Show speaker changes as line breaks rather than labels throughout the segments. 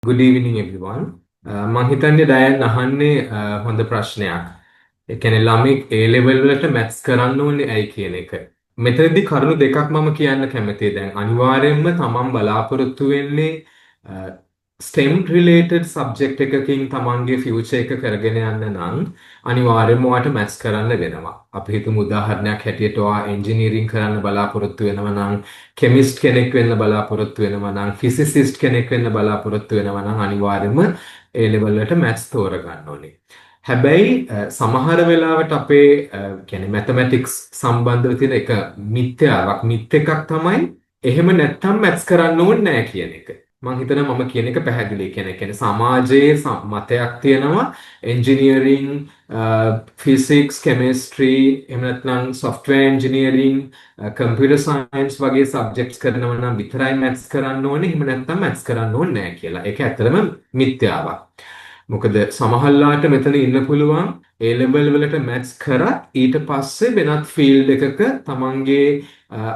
Good evening everyone. මම හිතන්නේ ඩයන් අහන්නේ හොඳ ප්‍රශ්නයක්. ඒ කියන්නේ ළමෙක් A level වලට maths කරන්න ඕනේ ඇයි කියන එක. මෙතනදී කරුණු දෙකක් මම කියන්න කැමතියි. දැන් අනිවාර්යයෙන්ම තමන් බලාපොරොත්තු වෙන්නේ STEM related subject එකකින් තමන්ගේ future එක කරගෙන යන්න නම් අනිවාර්යයෙන්ම ඔයාට maths කරන්න වෙනවා. අපි හිතමු උදාහරණයක් හැටියට ඔයා engineering කරන්න බලාපොරොත්තු වෙනවා නම් කෙමිස්ට් කෙනෙක් වෙන්න බලාපොරොත්තු වෙනවා නම් ෆිසිසිස්ට් කෙනෙක් වෙන්න බලාපොරොත්තු වෙනවා නම් අනිවාර්යයෙන්ම ඒ ලෙවල් වලට මැත්ස් තෝරගන්න ඕනේ. හැබැයි සමහර වෙලාවට අපේ කියන්නේ මැතමැටික්ස් සම්බන්ධව තියෙන එක මිත්‍යාවක් මිත් එකක් තමයි එහෙම නැත්තම් මැත්ස් කරන්න ඕනේ නැහැ කියන එක. මම හිතනවා මම කියන එක පැහැදිලි. කියන්නේ සමාජයේ මතයක් තියෙනවා එන්ජිනියරින් ෆිසික්ස් කෙමිස්ට්‍රි එහෙම නැත්නම් software engineering කම්පියුටර් සයන්ස් වගේ සබ්ජෙක්ට්ස් කරනවා නම් විතරයි මැත්ස් කරන්න ඕනේ. එහෙම නැත්නම් මැත්ස් කරන්න ඕනේ නැහැ කියලා. ඒක ඇත්තටම මිත්‍යාවක්. මොකද සමහරලාට මෙතන ඉන්න පුළුවන් A level වලට මැත්ස් කරත් ඊට පස්සේ වෙනත් ෆීල්ඩ් එකක තමන්ගේ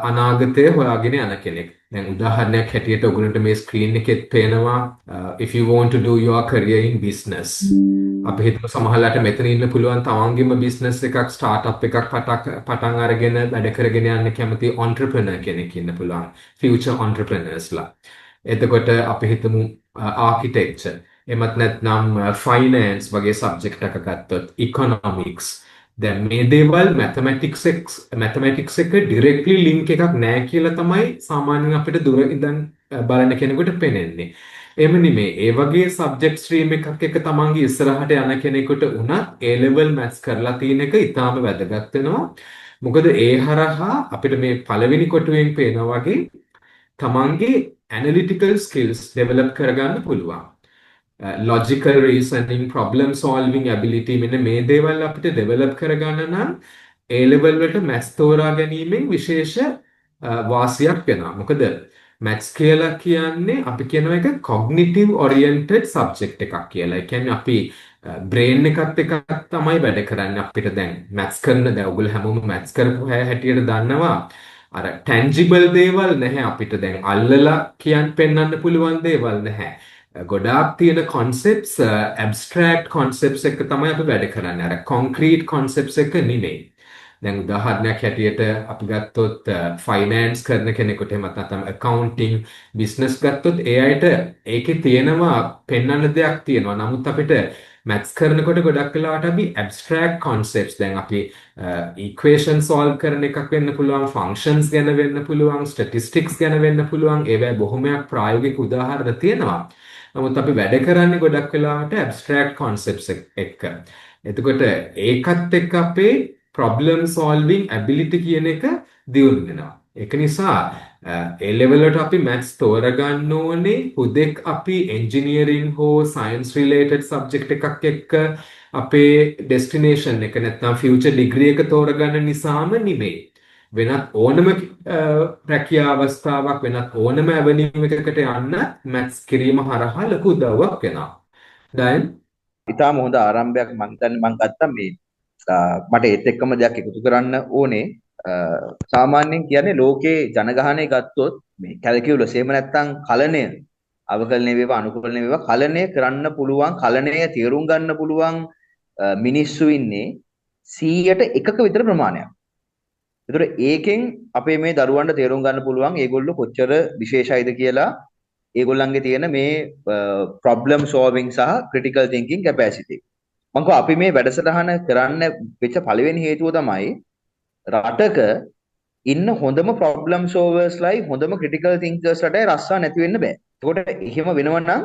අනාගතය හොයාගෙන යන කෙනෙක්. දැන් උදාහරණයක් හැටියට ඔයගොල්ලන්ට මේ ස්ක්‍රීන් එකෙත් පේනවා if you want to do your career in business. අපි හිතමු සමහරලාට මෙතන ඉන්න පුළුවන් තමන්ගේම බිස්නස් එකක් ස්ටාර්ට්අප් එකක් පටන් අරගෙන වැඩ කරගෙන යන්න කැමති entrepreneur කෙනෙක් ඉන්න පුළුවන්. future entrepreneursලා. එතකොට අපි හිතමු architecture එමත් නැත්නම් ෆයිනෑන්ස් වගේ සබ්ජෙක්ට් එකක් ගත්තොත් ඉකොනොමික්ස් දැන් මේ දේවල් මැතමැටික්ස් එක ඩිරෙක්ට්ලි ලින්ක් එකක් නැහැ කියලා තමයි සාමාන්‍යයෙන් අපිට දුර ඉඳන් බලන කෙනෙකුට පේන්නේ. එහෙම නෙමෙයි. ඒ වගේ සබ්ජෙක්ට් ස්ට්‍රීම් එකක් එක තමන්ගේ ඉස්සරහට යන කෙනෙකුට උනත් A level maths කරලා තියෙන එක ඉතාම වැදගත් වෙනවා. මොකද ඒ හරහා අපිට මේ පළවෙනි කොටුවෙන් පේනා වගේ තමන්ගේ analytical skills develop කරගන්න පුළුවන්. logical reasoning problem solving ability මෙන්න මේ දේවල් අපිට develop කරගන්න නම් A level වලට maths තෝරා ගැනීමෙන් විශේෂ වාසියක් වෙනවා. මොකද maths කියලා කියන්නේ අපි කියනවා එක cognitive oriented subject එකක් කියලා. ඒ කියන්නේ අපි brain එකත් එක්ක තමයි වැඩ කරන්නේ. අපිට දැන් maths කරන දැන් ඔයගොල්ලෝ හැමෝම maths කරපු හැටියට දන්නවා. අර tangible දේවල් නැහැ අපිට දැන් අල්ලලා කියන්න පෙන්වන්න පුළුවන් දේවල් නැහැ. ගොඩාක් තියෙන concepts abstract concepts එක තමයි අපි වැඩ කරන්නේ. අර concrete concepts එක නෙමෙයි. දැන් උදාහරණයක් හැටියට අපි ගත්තොත් ෆයිනෑන්ස් කරන කෙනෙකුට එහෙමත් නැත්නම් accounting business ගත්තොත් ඒ අයට ඒකේ තියෙනවා පෙන්වන්න දෙයක් තියෙනවා. නමුත් අපිට maths කරනකොට ගොඩක් වෙලාවට අපි abstract concepts දැන් අපි equation solve කරන එකක් වෙන්න පුළුවන්, functions ගැන වෙන්න පුළුවන්, statistics ගැන වෙන්න පුළුවන්. ඒවැ බොහොමයක් ප්‍රායෝගික උදාහරණ තියෙනවා. නමුත් අපි වැඩ කරන්නේ ගොඩක් වෙලාවට abstract concepts එක්ක. එතකොට ඒකත් එක්ක අපේ problem solving ability කියන එක දියුණු වෙනවා. ඒක නිසා A level වලට අපි maths තෝරගන්න ඕනේ හුදෙක් අපි engineering හෝ science related subject එකක් එක්ක අපේ destination එක නැත්නම් future degree එක තෝරගන්න නිසාම නෙමෙයි. වෙනත් ඕනම රැකියා අවස්ථාවක් වෙනත් ඕනම ඇවනීම් එකකට යන්න මැත්ස් කිරීම හරහා ලොකු උදව්වක් වෙනවා. ඩයන්
ඉතාලම හොඳ ආරම්භයක් මම හිතන්නේ මම ගත්තා මේ මට ඒත් එක්කම දෙයක් එකතු කරන්න ඕනේ. සාමාන්‍යයෙන් කියන්නේ ලෝකේ ජනගහනය ගත්තොත් මේ කැල්කියුලස් එහෙම නැත්නම් කලණය අවකලනය වේවා අනුකලනය වේවා කලණය කරන්න පුළුවන් කලණය තේරුම් ගන්න පුළුවන් මිනිස්සු ඉන්නේ 100ට එකක විතර ප්‍රමාණයක්. ඒතර ඒකෙන් අපේ මේ දරුවන්ට තේරුම් ගන්න පුළුවන් ඒගොල්ලෝ කොච්චර විශේෂයිද කියලා ඒගොල්ලන්ගේ තියෙන මේ problem solving සහ critical thinking capacity. මම අපි මේ වැඩසටහන කරන්න වෙච්ච පළවෙනි හේතුව තමයි රටක ඉන්න හොඳම problem solvers ලයි හොඳම critical thinkers රටේ රස්සා නැති වෙන්න බෑ. ඒකට එහෙම වෙනව නම්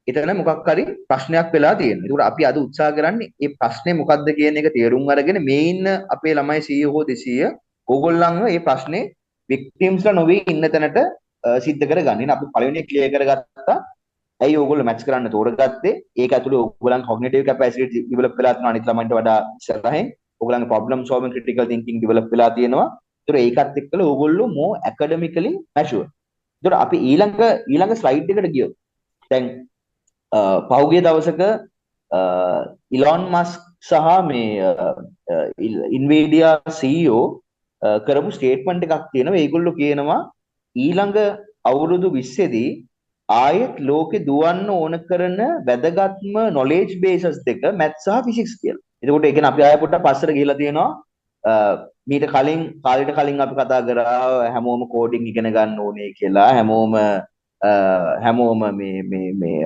එතන මොකක් හරි ප්‍රශ්නයක් වෙලා තියෙනවා. ඒකට අපි අද උත්සාහ කරන්නේ මේ ප්‍රශ්නේ මොකක්ද කියන එක තේරුම් අරගෙන මේ ඉන්න අපේ ළමයි 100 හෝ 200 ඕගොල්ලන්ව මේ ප්‍රශ්නේ victims ලා නොවේ ඉන්න තැනට සිද්ධ කරගන්න. අපි පළවෙනි ක්ලියර් කරගත්තා. ඇයි ඕගොල්ලෝ මැච් කරන්න තෝරගත්තේ? ඒක ඇතුළේ ඕගොල්ලන් cognitive capacity develop වෙලා තියෙනවා අනිත් ළමයින්ට වඩා ඉස්සරහින්. ඕගොල්ලන්ගේ problem solving critical thinking develop වෙලා තියෙනවා. ඒතර ඒකත් එක්කලා ඕගොල්ලෝ more academically mature. ඒතර අපි ඊළඟ slide එකට ගියොත් දැන් පහුගිය දවසක ඉලොන් මස්ක් සහ මේ Nvidia CEO කරපු ස්ටේට්මන්ට් එකක් තියෙනවා. ඒගොල්ලෝ කියනවා ඊළඟ අවුරුදු 20 දී ආයෙත් ලෝකේ දුවන්න ඕන කරන වැදගත්ම knowledge bases දෙක maths සහ physics කියලා. එතකොට ඒ කියන්නේ අපි ආයෙ පොඩ්ඩක් පස්සට ගිහිලා තියෙනවා. මීට කලින් කාලෙට කලින් අපි කතා කරා හැමෝම කෝඩින් ඉගෙන ගන්න ඕනේ කියලා. හැමෝම මේ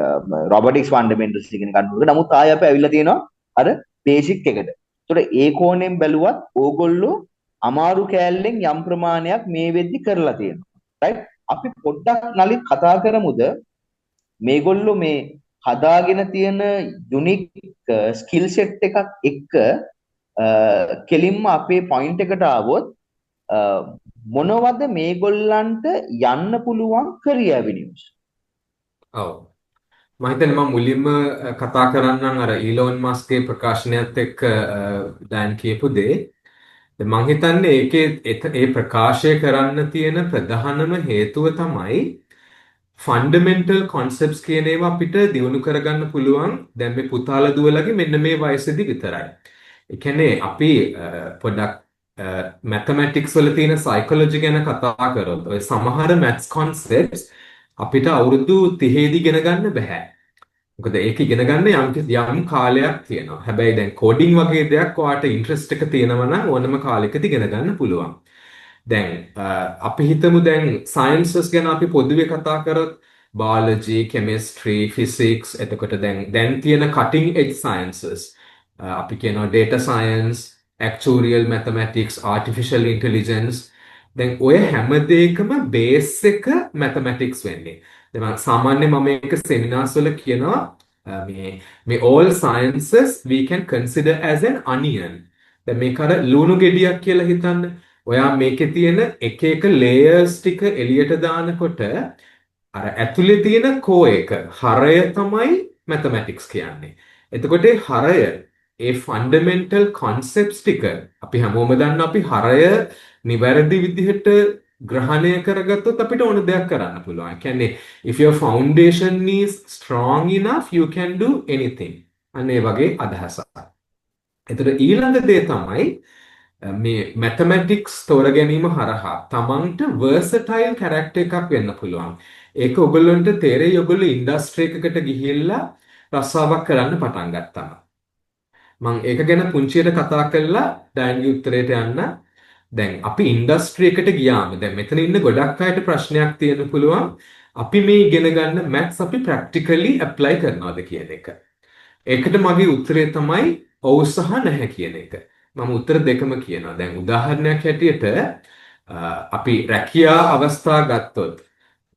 robotics fundamentals ඉගෙන ගන්න ඕනේ. නමුත් ආයෙ අපි ඇවිල්ලා තියෙනවා අර basic එකට. එතකොට ඒ කෝණයෙන් බැලුවත් ඕගොල්ලෝ අමාරු කෑල්ලෙන් යම් ප්‍රමාණයක් මේ වෙද්දි කරලා තියෙනවා. right? අපි පොඩ්ඩක් නලින් කතා කරමුද මේගොල්ලෝ මේ හදාගෙන තියෙන යුනික් ස්කිල් සෙට් එකක් එක්ක කෙලින්ම අපේ පොයින්ට් එකට ආවොත් මොනවද මේගොල්ලන්ට යන්න පුළුවන් කරියර් ඇවිනියුස්.
ඔව්. මම හිතන්නේ මම මුලින්ම කතා කරන්නම් අර ඊලෝන් මස්ක්ගේ ප්‍රකාශනයත් එක්ක දැන් කියපු දේ. මම හිතන්නේ ඒ ප්‍රකාශය කරන්න තියෙන ප්‍රධානම හේතුව තමයි ෆන්ඩමෙන්ටල් කොන්සෙප්ට්ස් කියන ඒවා අපිට දියුණු කරගන්න පුළුවන් දැන් මේ පුතාලා දුවලගේ මෙන්න මේ වයසේදී විතරයි. ඒ කියන්නේ අපි පොඩක් මැතමැටික්ස් වල තියෙන සයිකොලොජි ගැන කතා කරොත් ඔය සමහර මැත්ස් කොන්සෙප්ට්ස් අපිට අවුරුදු 30 දී ඉගෙන ගන්න බෑ. මොකද ඒක ඉගෙන ගන්න යම් කාලයක් තියෙනවා. හැබැයි දැන් කෝඩින් වගේ දෙයක් ඔයාට ඉන්ට්‍රෙස්ට් එක තියෙනවා නම් ඕනම කාලෙකදී ඉගෙන ගන්න පුළුවන්. දැන් අපි හිතමු දැන් සයන්සස් ගැන අපි පොදුවේ කතා කරොත් බයොලොජි, කෙමිස්ට්‍රි, ෆිසික්ස් එතකොට දැන් තියෙන cutting edge sciences අපි කියනවා data science, actuarial mathematics, artificial intelligence දැන් ඔය හැම දෙයකම බේස් එක mathematics වෙන්නේ. දැන් සාමාන්‍යයෙන් මම මේක සෙමිනාර්ස් වල කියනවා මේ all sciences we can consider as an onion. දැන් මේක අර ලුණු ගෙඩියක් කියලා හිතන්න. ඔයා මේකේ තියෙන එක එක ලේයර්ස් ටික එළියට දානකොට අර ඇතුලේ තියෙන කෝ එක හරය තමයි මැතමැටික්ස් කියන්නේ. එතකොට ඒ හරය ඒ ෆන්ඩමෙන්ටල් කොන්සෙප්ට්ස් ටික අපි හැමෝම දන්න අපි හරය නිවැරදි විදිහට ග්‍රහණය කරගත්තොත් අපිට ඕන දෙයක් කරන්න පුළුවන්. ඒ කියන්නේ if your foundation is strong enough you can do anything. අන්න ඒ වගේ අදහසක්. එතකොට ඊළඟ දේ තමයි මේ මැතමැටික්ස් තෝර ගැනීම හරහා තමන්ට versatile character එකක් වෙන්න පුළුවන්. ඒක ඔයගොල්ලන්ට තේරෙයි ඔයගොල්ලෝ ඉන්ඩස්ට්‍රි එකකට ගිහිල්ලා රස්සාවක් කරන්න පටන් ගත්තාම. මම ඒක ගැන පුංචියට කතා කළා ඩයන්ගේ උත්තරයට යන්න. දැන් අපි ඉන්ඩස්ට්‍රි එකට ගියාම දැන් මෙතන ඉන්න ගොඩක් අයට ප්‍රශ්නයක් තියෙන්න පුළුවන්. අපි මේ ඉගෙන ගන්න මැත්ස් අපි ප්‍රැක්ටිකලි ඇප්ලයි කරනවද කියන එක. ඒකට මගේ උත්තරය තමයි ඔව් සහ නැහැ කියන එක. මම උත්තර දෙකම කියනවා. දැන් උදාහරණයක් හැටියට අපි රැකියා අවස්ථා ගත්තොත්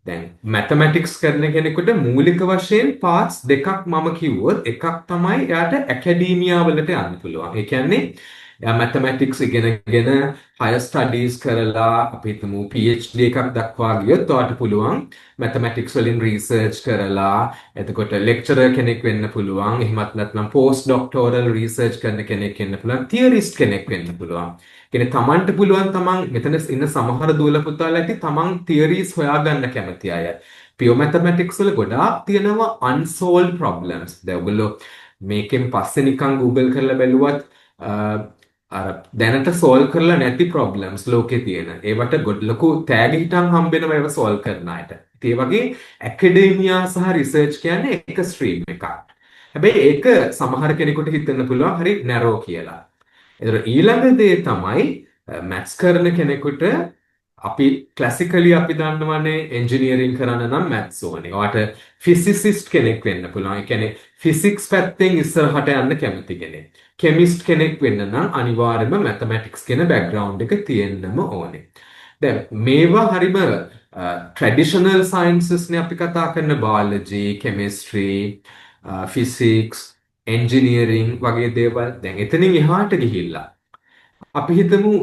දැන් මැතමැටික්ස් කරන කෙනෙකුට මූලික වශයෙන් පාර්ට්ස් දෙකක් මම කිව්වොත් එකක් තමයි එයාට ඇකැඩීමියා වලට යන්න පුළුවන්. ඒ කියන්නේ එයා මැතමැටික්ස් ඉගෙනගෙන හයර් ස්ටඩීස් කරලා අපි හිතමු PhD එකක් දක්වා ගියොත් ඔයාට පුළුවන් මැතමැටික්ස් වලින් රිසර්ච් කරලා එතකොට ලෙක්චරර් කෙනෙක් වෙන්න පුළුවන්. එහෙමත් නැත්නම් පෝස්ට් ඩොක්ටෝරල් රිසර්ච් කරන කෙනෙක් වෙන්න පුළුවන්. තියරිස්ට් කෙනෙක් වෙන්න පුළුවන්. කියන්නේ තමන්ට පුළුවන් තමන් මෙතන ඉන්න සමහර දූල පුතාලා ඇති තමන් තියරිස් හොයාගන්න කැමති අය. පියෝ මැතමැටික්ස් වල ගොඩාක් තියෙනවා unsolved problems. දැන් ඔයගොල්ලෝ මේකෙන් පස්සේ නිකන් Google කරලා බැලුවත් අර දැනට solve කරලා නැති problems ලෝකේ තියෙන. ඒවට ලොකු තෑගි හිටන් හම්බෙනවා ඒව solve කරන අයට. ඒ වගේ ඇකඩේමියා සහ රිසර්ච් කියන්නේ එක ස්ට්‍රීම් එකක්. හැබැයි ඒක සමහර කෙනෙකුට හිතන්න පුළුවන් හරි නැරෝ කියලා. එතකොට ඊළඟ දේ තමයි මැත්ස් කරන කෙනෙකුට අපි ක්ලාසිකලි අපි දන්නවනේ එන්ජිනියරින් කරන්න නම් මැත්ස් ඕනේ. ඔයාට ෆිසිසිස්ට් කෙනෙක් වෙන්න පුළුවන්. ඒ කියන්නේ ෆිසික්ස් පැත්තෙන් ඉස්සරහට යන්න කැමති කෙනෙක්. කෙමිස්ට් කෙනෙක් වෙන්න නම් අනිවාර්යයෙන්ම මැතමැටික්ස් කියන බෑග්ග්‍රවුන්ඩ් එක තියෙන්නම ඕනේ. දැන් මේවා හරිම ට්‍රැඩිෂනල් සයන්සස් නේ අපි කතා කරන බයොලොජි, කෙමිස්ට්‍රි, ෆිසික්ස්, එන්ජිනියරින් වගේ දේවල්. දැන් එතනින් එහාට ගිහිල්ලා අපි හිතමු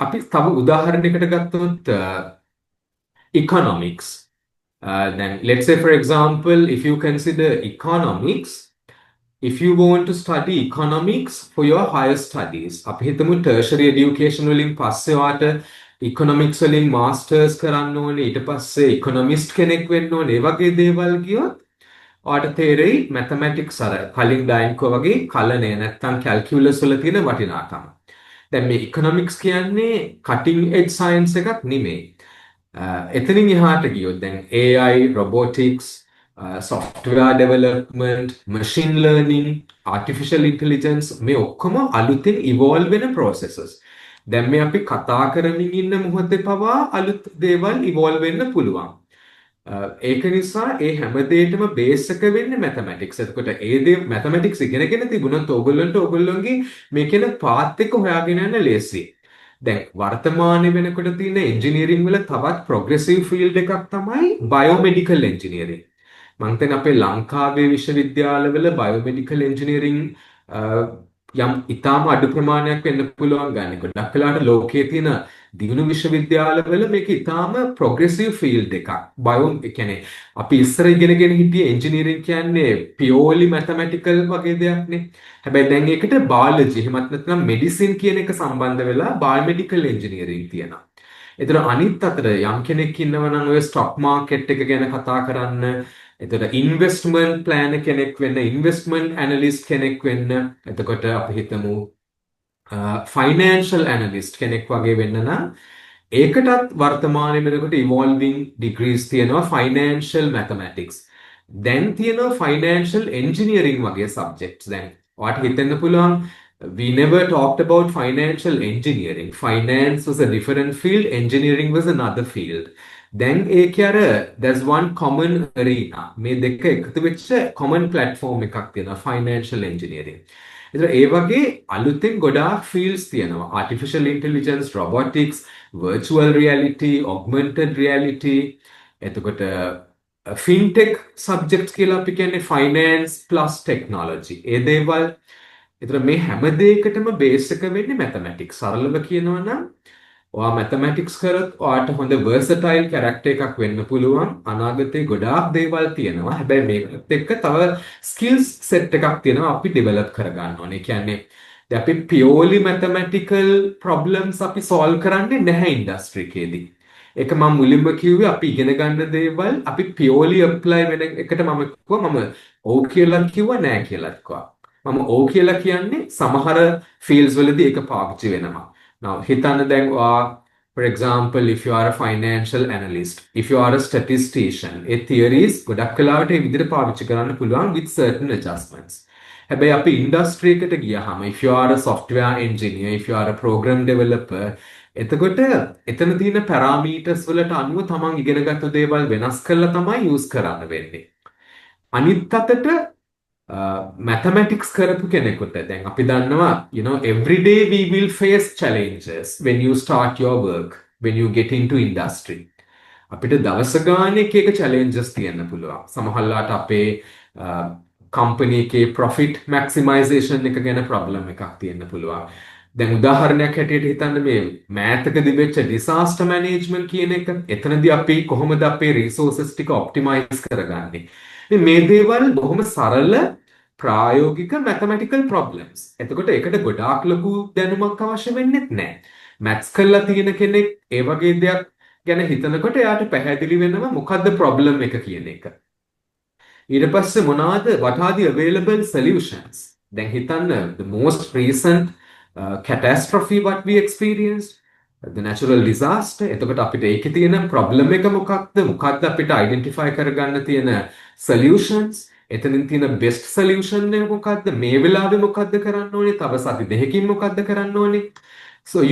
අපි තව උදාහරණයකට ගත්තොත් economics. Then let's say for example if you consider economics, if you want to study economics for your higher studies අපි හිතමු tertiary education වලින් පස්සේ ඔයාට economics වලින් masters කරන්න ඕනේ ඊට පස්සේ economist කෙනෙක් වෙන්න ඕනේ ඒ වගේ දේවල් ගියොත් ඔයාට තේරෙයි mathematics අර කලින් ඩයන්කෝ වගේ කලණය නැත්තම් calculus වල තියෙන වටිනාකම. දැන් මේ economics කියන්නේ cutting edge science එකක් නෙමෙයි. එතනින් එහාට ගියොත් දැන් AI, robotics, software development, machine learning, artificial intelligence මේ ඔක්කොම අලුතින් evolve වෙන processes. දැන් මේ අපි කතා කරමින් ඉන්න මොහොතේ පවා අලුත් දේවල් evolve වෙන්න පුළුවන්. ඒක නිසා ඒ හැම දෙයකම බේස් එක වෙන්නේ මැතමැටික්ස්. එතකොට ඒ දේ මැතමැටික්ස් ඉගෙනගෙන තිබුණොත් ඕගොල්ලන්ගේ මේ කියන පාත් එක හොයාගෙන යන්න ලේසි. දැන් වර්තමානයේ වෙනකොට තියෙන එන්ජිනියරින් වල තවත් ප්‍රොග්‍රෙසිව් ෆීල්ඩ් එකක් තමයි බයෝමෙඩිකල් එන්ජිනියරින්. මම හිතන්නේ අපේ ලංකාවේ විශ්වවිද්‍යාලවල බයෝමෙඩිකල් එන්ජිනියරින් යම් ඉතාම අඩු ප්‍රමාණයක් වෙන්න පුළුවන් ගන්න. ගොඩක් වෙලාවට ලෝකයේ තියෙන දියුණු විශ්වවිද්‍යාලවල මේක ඉතාම ප්‍රොග්‍රෙසිව් ෆීල්ඩ් එකක්. බයෝ ඒ කියන්නේ අපි ඉස්සර ඉගෙනගෙන හිටියේ එන්ජිනියරින් කියන්නේ පියෝලි මැතමැටිකල් වගේ දෙයක්නේ. හැබැයි දැන් ඒකට බයොලොජි එහෙමත් නැත්නම් මෙඩිසින් කියන එක සම්බන්ධ වෙලා බයෝමෙඩිකල් එන්ජිනියරින් තියෙනවා. ඒතර අනිත් අතට යම් කෙනෙක් ඉන්නවා නම් ඔය ස්ටොක් මාකට් එක ගැන කතා කරන්න, එතකොට ඉන්වෙස්ට්මන්ට් ප්ලෑන් කෙනෙක් වෙන්න, ඉන්වෙස්ට්මන්ට් ඇනලිස්ට් කෙනෙක් වෙන්න, එතකොට අපි හිතමු ෆයිනෑන්ෂල් ඇනලිස්ට් කෙනෙක් වගේ වෙන්න නම් ඒකටත් වර්තමානයේ වෙනකොට ඉවෝල්විං ඩිග්‍රීස් තියෙනවා ෆයිනෑන්ෂල් මැතමැටික්ස්. දැන් තියෙනවා ෆයිනෑන්ෂල් එන්ජිනියරින් වගේ සබ්ජෙක්ට්ස්. දැන් ඔයාලට හිතෙන්න පුළුවන් we never talked about financial engineering. Finance was a different field, engineering was another field. දැන් ඒකේ අර there's one common arena. මේ දෙක එකතු වෙච්ච common platform එකක් තියෙනවා financial engineering. ඒතර ඒ වගේ අලුතෙන් ගොඩාක් fields තියෙනවා. Artificial intelligence, robotics, virtual reality, augmented reality. එතකොට fintech subjects කියලා අපි කියන්නේ finance plus technology. ඒ දේවල් එතන මේ හැම දෙයකටම බේස් එක වෙන්නේ මැතමැටික්ස්. සරලව කියනවා නම් ඔයා මැතමැටික්ස් කරොත් ඔයාට හොඳ versatile character එකක් වෙන්න පුළුවන්. අනාගතේ ගොඩාක් දේවල් තියෙනවා. හැබැයි මේකත් එක්ක තව skills set එකක් තියෙනවා අපි develop කරගන්න ඕනේ. කියන්නේ දැන් අපි purely mathematical problems අපි solve කරන්නේ නැහැ industry එකේදී. ඒක මම මුලින්ම කිව්වේ අපි ඉගෙන ගන්න දේවල් අපි purely apply වෙන එකට මම කිව්වා මම ඔව් කියලා කිව්වා නෑ කියලා කිව්වා. මම ඕ කියලා කියන්නේ සමහර ෆීල්ඩ්ස් වලදී ඒක පාවිච්චි වෙනවා. Now හිතන්න දැන් for example if you are a financial analyst, if you are a statistician, A theories ගොඩක් වෙලාවට ඒ විදිහට පාවිච්චි කරන්න පුළුවන් with certain adjustments. හැබැයි අපි ඉන්ඩස්ට්‍රි එකට ගියාම if you are a software engineer, if you are a program developer, එතකොට එතන තියෙන parameters වලට අනුව තමන් ඉගෙනගත්තු දේවල් වෙනස් කරලා තමයි use කරන්න වෙන්නේ. අනිත් අතට mathematics කරපු කෙනෙකුට දැන් අපි දන්නවා every day we will face challenges when you start your work, when you get into industry. අපිට දවස ගානේ එක එක challenges තියෙන්න පුළුවන්. සමහරවිට අපේ company එකේ profit maximization එක ගැන problem එකක් තියෙන්න පුළුවන්. දැන් උදාහරණයක් හැටියට හිතන්න මේ මෑතකදී වෙච්ච disaster management කියන එක. එතනදී අපි කොහොමද අපේ resources ටික optimize කරගන්නේ? මේ දේවල් බොහොම සරල ප්‍රායෝගික mathematical problems. එතකොට ඒකට ගොඩාක් ලොකු දැනුමක් අවශ්‍ය වෙන්නේ නැහැ. maths කරලා තියෙන කෙනෙක් ඒ වගේ දෙයක් ගැන හිතනකොට එයාට පැහැදිලි වෙනවා මොකද්ද problem එක කියන එක. ඊට පස්සේ මොනවාද what are the available solutions? දැන් හිතන්න the most recent catastrophe what we experienced, the natural disaster. එතකොට අපිට ඒකේ තියෙන problem එක මොකක්ද අපිට identify කරගන්න තියෙන solutions, එතනින් තියෙන best solution එක මොකක්ද, මේ වෙලාවේ මොකක්ද කරන්න ඕනේ, තව සති දෙකකින් මොකක්ද කරන්න ඕනේ. So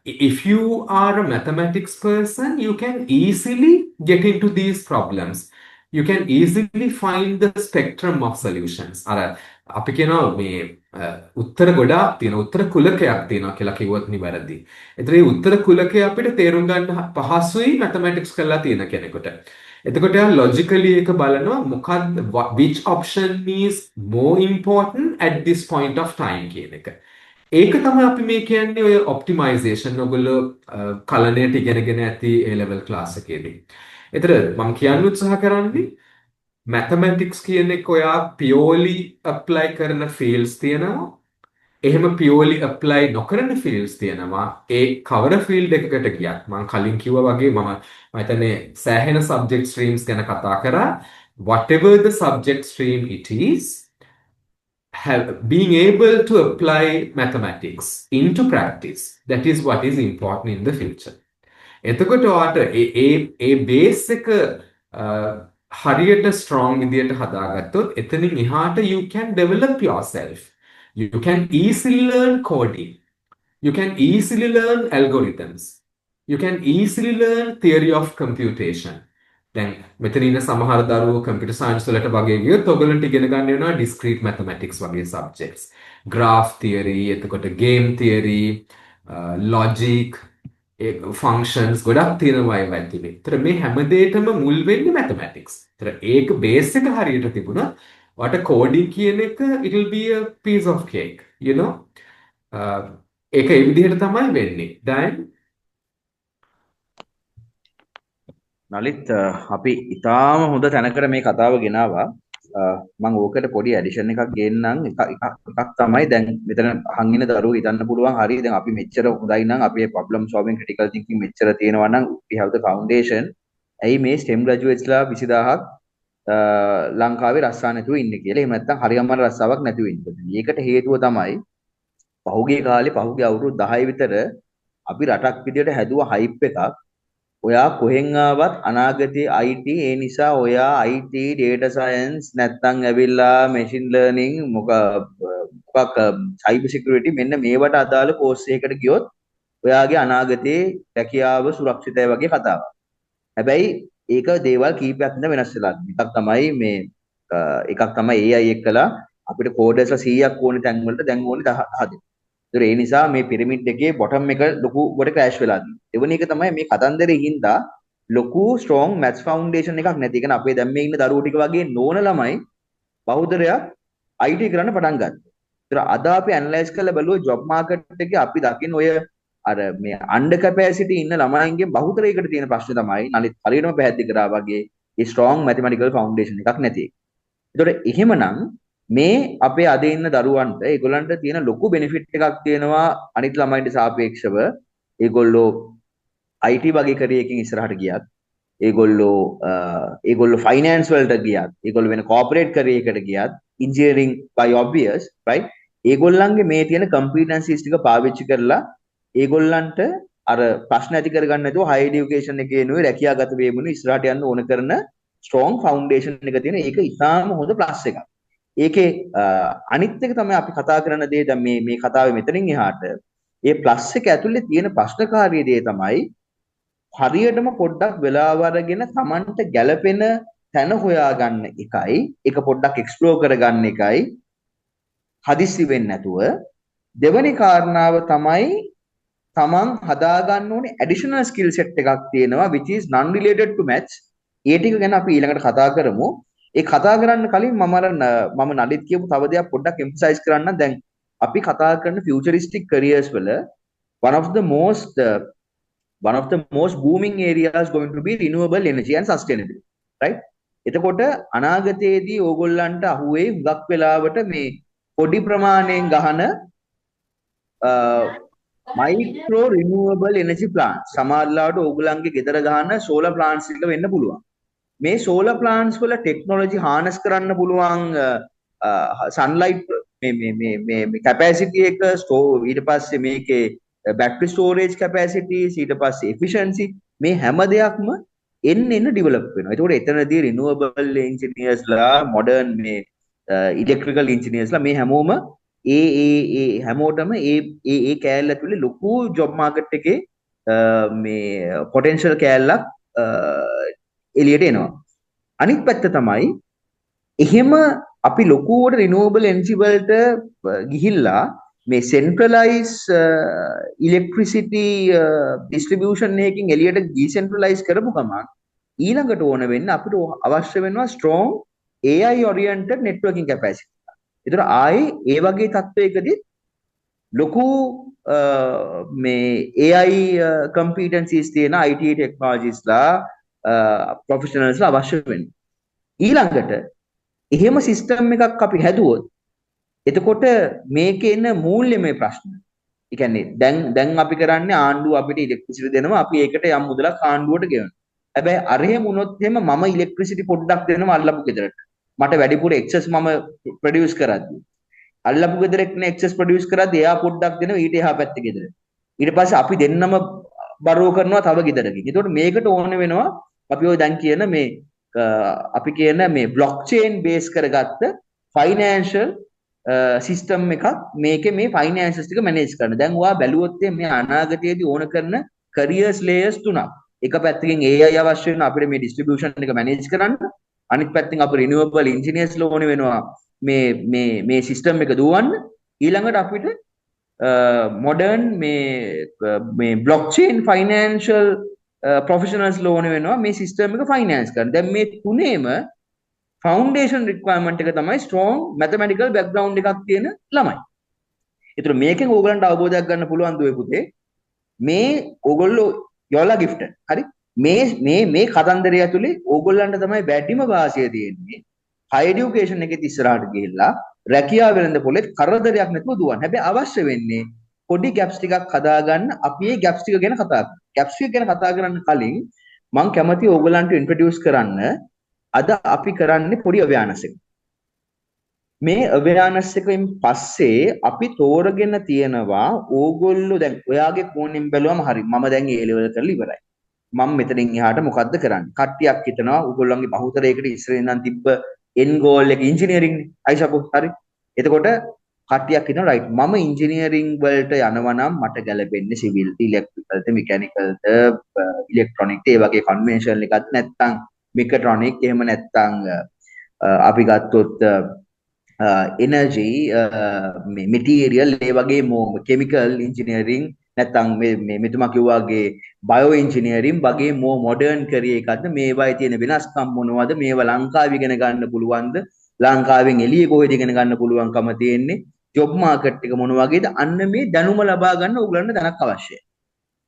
if you are a mathematics person, you can easily get into these problems. You can easily find the spectrum of solutions. අර අපි කියනවා මේ උත්තර ගොඩාක් තියෙනවා, උත්තර කුලකයක් තියෙනවා කියලා කිව්වොත් නිවැරදි. ඒතර මේ උත්තර කුලකය අපිට තේරුම් ගන්න පහසුයි mathematics කරලා තියෙන කෙනෙකුට. එතකොට යා logically එක බලනවා මොකක්ද which option is more important at this point of time කියන එක. ඒක තමයි අපි මේ කියන්නේ ඔය optimization ඔයගොල්ලෝ කලණයට ඉගෙනගෙන ඇති A level class එකේදී. ඒතර මම කියන්න උත්සාහ කරන්නේ mathematics කියන එක ඔයා purely apply කරන fields තියෙනවා. එහෙම purely apply නොකරන fields තියෙනවා. ඒ cover field එකකට ගියත් මම කලින් කිව්වා වගේ මම හිතන්නේ සෑහෙන subject streams ගැන කතා කරා. Whatever the subject stream it is, being able to apply mathematics into practice, that is what is important in the future. එතකොට ඔයාට ඒ බේස් එක හරියට ස්ට්‍රෝං විදියට හදාගත්තොත් එතනින් එහාට you can develop yourself. You can easily learn coding. You can easily learn algorithms. You can easily learn theory of computation. දැන් මෙතන ඉන්න සමහර දරුවෝ computer science වලට වගේ ගියොත් ඔයගලන්ට ඉගෙන ගන්න වෙනවා discrete mathematics වගේ subjects. Graph theory, එතකොට game theory, logic, functions ගොඩක් තියෙනවා ඒවා ඇතුලේ. ඒතර මේ හැම දෙයකම මුල් වෙන්නේ mathematics. ඒතර ඒක base එක හරියට තිබුණා. ඔයාට coding කියන එක it will be a piece of cake, you know. ඒක ඒ විදිහට තමයි වෙන්නේ. දැන්
නලිත් අපි ඊටාම හොඳ තැනකට මේ කතාව ගෙනාවා. මම ඕකට පොඩි ඇඩිෂන් එකක් ගේන්නම්. එකක් තමයි දැන් මෙතන අහන් ඉන්න දරුවෝ හිතන්න පුළුවන් හරි දැන් අපි මෙච්චර හොඳයි නම් අපේ problem solving critical thinking මෙච්චර තියෙනවා නම් we have the foundation. ඇයි මේ STEM graduates ලා 20000ක් ලංකාවේ රස්සා නැතුව ඉන්නේ කියලා. එහෙම නැත්නම් හරියම රස්සාවක් නැතුව ඉන්නේ. මේකට හේතුව තමයි පහුගිය කාලේ පහුගිය අවුරුදු 10 විතර අපි රටක් විදියට හැදුව hype එකක්. ඔයා කොහෙන් ආවත් අනාගතයේ IT ඒ නිසා ඔයා IT data science නැත්තම් ඇවිල්ලා machine learning මොකක් cyber security මෙන්න මේවට අදාළ course එකකට ගියොත් ඔයාගේ අනාගතයේ රැකියාව සුරක්ෂිතයි වගේ කතාවක්. හැබැයි ඒක දේවල් කීපයක් නෙවෙයි වෙනස් වෙලා. එකක් තමයි මේ එකක් තමයි AI එක්කලා අපිට coders 100ක් ඕනේ තැන් වලට දැන් ඕනේ 10 ඒතර ඒ නිසා මේ පිරමිඩ් එකේ බොටම් එක ලොකු කොට ක්‍රෑෂ් වෙලා තියෙනවා. දෙවෙනි එක තමයි මේ කතන්දරේ හින්දා ලොකු ස්ට්‍රෝං මැත්ස් ෆවුන්ඩේෂන් එකක් නැති. ඒ කියන්නේ අපේ දැන් මේ ඉන්න දරුවෝ ටික වගේ නෝන ළමයි බහුතරයක් IT කරන්න පටන් ගත්තා. ඒතර අද අපි ඇනලයිස් කරලා බැලුවා ජොබ් මාකට් එකේ අපි දකින්න ඔය අර මේ අන්ඩර් කැපැසිටි ඉන්න ළමයින්ගේ බහුතරයකට තියෙන ප්‍රශ්නේ තමයි නලිත් හරියටම පැහැදිලි කරා වගේ ඒ ස්ට්‍රෝං මැතමැටිකල් ෆවුන්ඩේෂන් එකක් නැති එක. ඒතකොට එහෙමනම් මේ අපේ අද ඉන්න දරුවන්ට ඒගොල්ලන්ට තියෙන ලොකු බෙනිෆිට් එකක් තියෙනවා අනිත් ළමයින්ට සාපේක්ෂව. ඒගොල්ලෝ IT වගේ කැරියරකින් ඉස්සරහට ගියත් ඒගොල්ලෝ ෆයිනෑන්ස් වලට ගියත් ඒගොල්ලෝ වෙන කෝපරේට් කැරියරයකට ගියත් ඉන්ජිනියරින් by obvious right ඒගොල්ලන්ගේ මේ තියෙන කම්පිටන්සිස් ටික පාවිච්චි කරලා ඒගොල්ලන්ට අර ප්‍රශ්න ඇති කරගන්න නැතුව හයි এডুকেෂන් එකේ නුයි රැකියාගත වේමුණු ඉස්සරහට යන්න ඕන කරන ස්ට්‍රෝං ෆවුන්ඩේෂන් එක තියෙන ඒක ඉතාම හොඳ ප්ලස් එකක්. ඒකේ අනිත් එක තමයි අපි කතා කරන දේ දැන් මේ කතාවේ මෙතනින් එහාට ඒ ප්ලස් එක ඇතුලේ තියෙන ප්‍රශ්නකාරී දේ තමයි හරියටම පොඩ්ඩක් වෙලාව අරගෙන Tamanට ගැළපෙන තැන හොයාගන්න එකයි ඒක පොඩ්ඩක් එක්ස්ප්ලෝර් කරගන්න එකයි හදිස්සි වෙන්නේ නැතුව. දෙවෙනි කාරණාව තමයි Taman හදාගන්න ඕනේ additional skill set එකක් තියෙනවා which is non related to maths. ඒ ටික ගැන අපි ඊළඟට කතා කරමු. ඒ කතා කරන්න කලින් මම නලිත් කියපු තව දෙයක් පොඩ්ඩක් emphasize කරන්න. දැන් අපි කතා කරන futuristic careers වල one of the most booming areas going to be renewable energy and sustainability right. එතකොට අනාගතයේදී ඕගොල්ලන්ට අහුවේ හුඟක් වෙලාවට මේ පොඩි ප්‍රමාණයෙන් ගහන මයික්‍රෝ රිනියුවබල් එනර්ජි ප්ලාන්ට්ස් සමහරවිට ඕගොල්ලන්ගේ ගෙදර ගහන සෝලර් ප්ලාන්ට්ස් එක වෙන්න පුළුවන්. මේ සෝලර් ප්ලාන්ට්ස් වල ටෙක්නොලොජි හානස් කරන්න පුළුවන් සන්ලයිට් මේ කැපැසිටි එක ඊට පස්සේ මේකේ බැටරි ස්ටෝරේජ් කැපැසිටිස් ඊට පස්සේ එෆිෂන්සි මේ හැම දෙයක්ම එන්න ඩිවෙලොප් වෙනවා. ඒකෝට එතනදී රිනියුවබල් ඉන්ජිනියර්ස්ලා මොඩර්න් මේ ඉලෙක්ට්‍රිකල් ඉන්ජිනියර්ස්ලා මේ හැමෝම හැමෝටම ඒ කෑල්ල ඇතුලේ ලොකු ජොබ් මාකට් එකේ මේ පොටෙන්ෂල් කෑල්ලක් එළියට එනවා. අනිත් පැත්ත තමයි එහෙම අපි ලොකුවට රිනියුවබල් එනර්ජි වලට ගිහිල්ලා මේ සෙන්ට්‍රලයිස් ඉලෙක්ට්‍රිසිටි ඩිස්ට්‍රිබියුෂන් එකකින් එළියට ඩිසෙන්ට්‍රලයිස් කරපු ගමන් ඊළඟට ඕන වෙන්නේ අපිට අවශ්‍ය වෙනවා strong AI oriented networking capacity. ඒතර ආයේ ඒ වගේ තත්වයකදී ලොකු මේ AI competencies තියෙන IT technologies ලා professionals ලා අවශ්‍ය වෙන්නේ. ඊළඟට එහෙම සිස්ටම් එකක් අපි හැදුවොත් එතකොට මේකේ එන මූල්‍යමය ප්‍රශ්න. ඒ කියන්නේ දැන් අපි කරන්නේ ආණ්ඩුව අපිට ඉලෙක්ට්‍රිසිටි දෙනවා අපි ඒකට යම් මුදලක් ආණ්ඩුවට ගෙවනවා. හැබැයි අර එහෙම වුණොත් එහෙම මම ඉලෙක්ට්‍රිසිටි පොඩ්ඩක් දෙනවා අල්ලපු ගෙදරට. මට වැඩිපුර එක්සස් මම ප්‍රොඩියුස් කරද්දී. අල්ලපු ගෙදර එක්කනේ එක්සස් ප්‍රොඩියුස් කරද්දී එයා පොඩ්ඩක් දෙනවා ඊට එහා පැත්තේ ගෙදර. ඊට පස්සේ අපි දෙන්නම බරෝ කරනවා තව ගෙදරකින්. ඒතකොට මේකට ඕන වෙනවා අපි ඔය දැන් කියන මේ අපි කියන මේ බ්ලොක්චේන් බේස් කරගත්ත ෆයිනෑන්ෂල් සිස්ටම් එකක් මේකේ මේ ෆයිනෑන්සස් ටික මැනේජ් කරන. දැන් ඔයා බැලුවොත් මේ අනාගතයේදී ඕන කරන කැරියර්ස් ලේයර්ස් තුනක්. එක පැත්තකින් AI අවශ්‍ය වෙන අපිට මේ ඩිස්ට්‍රිබියුෂන් එක මැනේජ් කරන්න. අනිත් පැත්තෙන් අපි රිනියුවබල් ඉන්ජිනියර්ස් ඕන වෙනවා මේ සිස්ටම් එක දුවන්න. ඊළඟට අපිට මොඩර්න් මේ බ්ලොක්චේන් ෆයිනෑන්ෂල් ප්‍රොෆෙෂනල්ස් ඕන වෙනවා මේ සිස්ටම් එක ෆයිනෑන්ස් කරන්න. දැන් මේ තුනේම ෆවුන්ඩේෂන් රික්වයර්මන්ට් එක තමයි ස්ට්‍රෝං මැතමැටිකල් බෑග්ග්‍රවුන්ඩ් එකක් තියෙන ළමයි. ඒතර මේකෙන් ඕගලන්ට අවබෝධයක් ගන්න පුළුවන් දුවේ පුතේ මේ ඕගොල්ලෝ යෝලා ගිෆ්ට් හරි මේ කතන්දරය ඇතුලේ ඕගොල්ලන්ට තමයි වැඩිම වාසිය තියෙන්නේ. හයි එඩියුකේෂන් එකේ ඉස්සරහට ගිහිල්ලා රැකියාව වෙළඳ පොලේ කරදරයක් නැතුව දුවන්න. හැබැයි අවශ්‍ය වෙන්නේ පොඩි ගැප්ස් ටිකක් හදාගන්න. අපි මේ ගැප්ස් ටික ගැන කතා කරමු. ගැප්ස් ටික ගැන කතා කරන්න කලින් මම කැමති ඕගොල්ලන්ට ඉන්ට්‍රොඩියුස් කරන්න අද අපි කරන්නේ පොඩි අවයානස් එක. මේ අවයානස් එකෙන් පස්සේ අපි තෝරගෙන තියෙනවා ඕගොල්ලෝ දැන් ඔයාගේ කෝණයෙන් බැලුවම හරි මම දැන් A level කරලා ඉවරයි. මම මෙතනින් එහාට මොකද්ද කරන්නේ? කට්ටියක් හිතනවා ඕගොල්ලන්ගේ බහුතරයකට ඉස්සරහින් ඉඳන් තිබ්බ end goal එක ඉංජිනේරින් නේ. අයිසපෝ හරි. එතකොට කට්ටියක් හිතනවා රයිට් මම ඉංජිනේරින් වලට යනවා නම් මට ගැලපෙන්නේ සිවිල්, ඉලෙක්ට්‍රිකල්ද, මෙකැනිකල්ද, ඉලෙක්ට්‍රොනික්ද ඒ වගේ කන්වෙන්ෂනල් එකක් නැත්නම් මෙකට්‍රොනික් එහෙම නැත්නම් අපි ගත්තොත් එනර්ජි මෙටීරියල් ඒ වගේ කෙමිකල් ඉංජිනේරින් නැත්නම් මේ මෙතුමා කිව්වාගේ බයෝ ඉංජිනේරින් වගේ මොඩර්න් කැරියර් එකක්ද මේවායේ තියෙන වෙනස්කම් මොනවද මේවා ලංකාවේ ඉගෙන ගන්න පුළුවන්ද ලංකාවෙන් එළියේ කොහෙද ඉගෙන ගන්න පුළුවන්කම තියෙන්නේ ජොබ් මාකට් එක මොන වගේද අන්න මේ දැනුම ලබා ගන්න ඕගොල්ලන්ට දැනක් අවශ්‍යයි.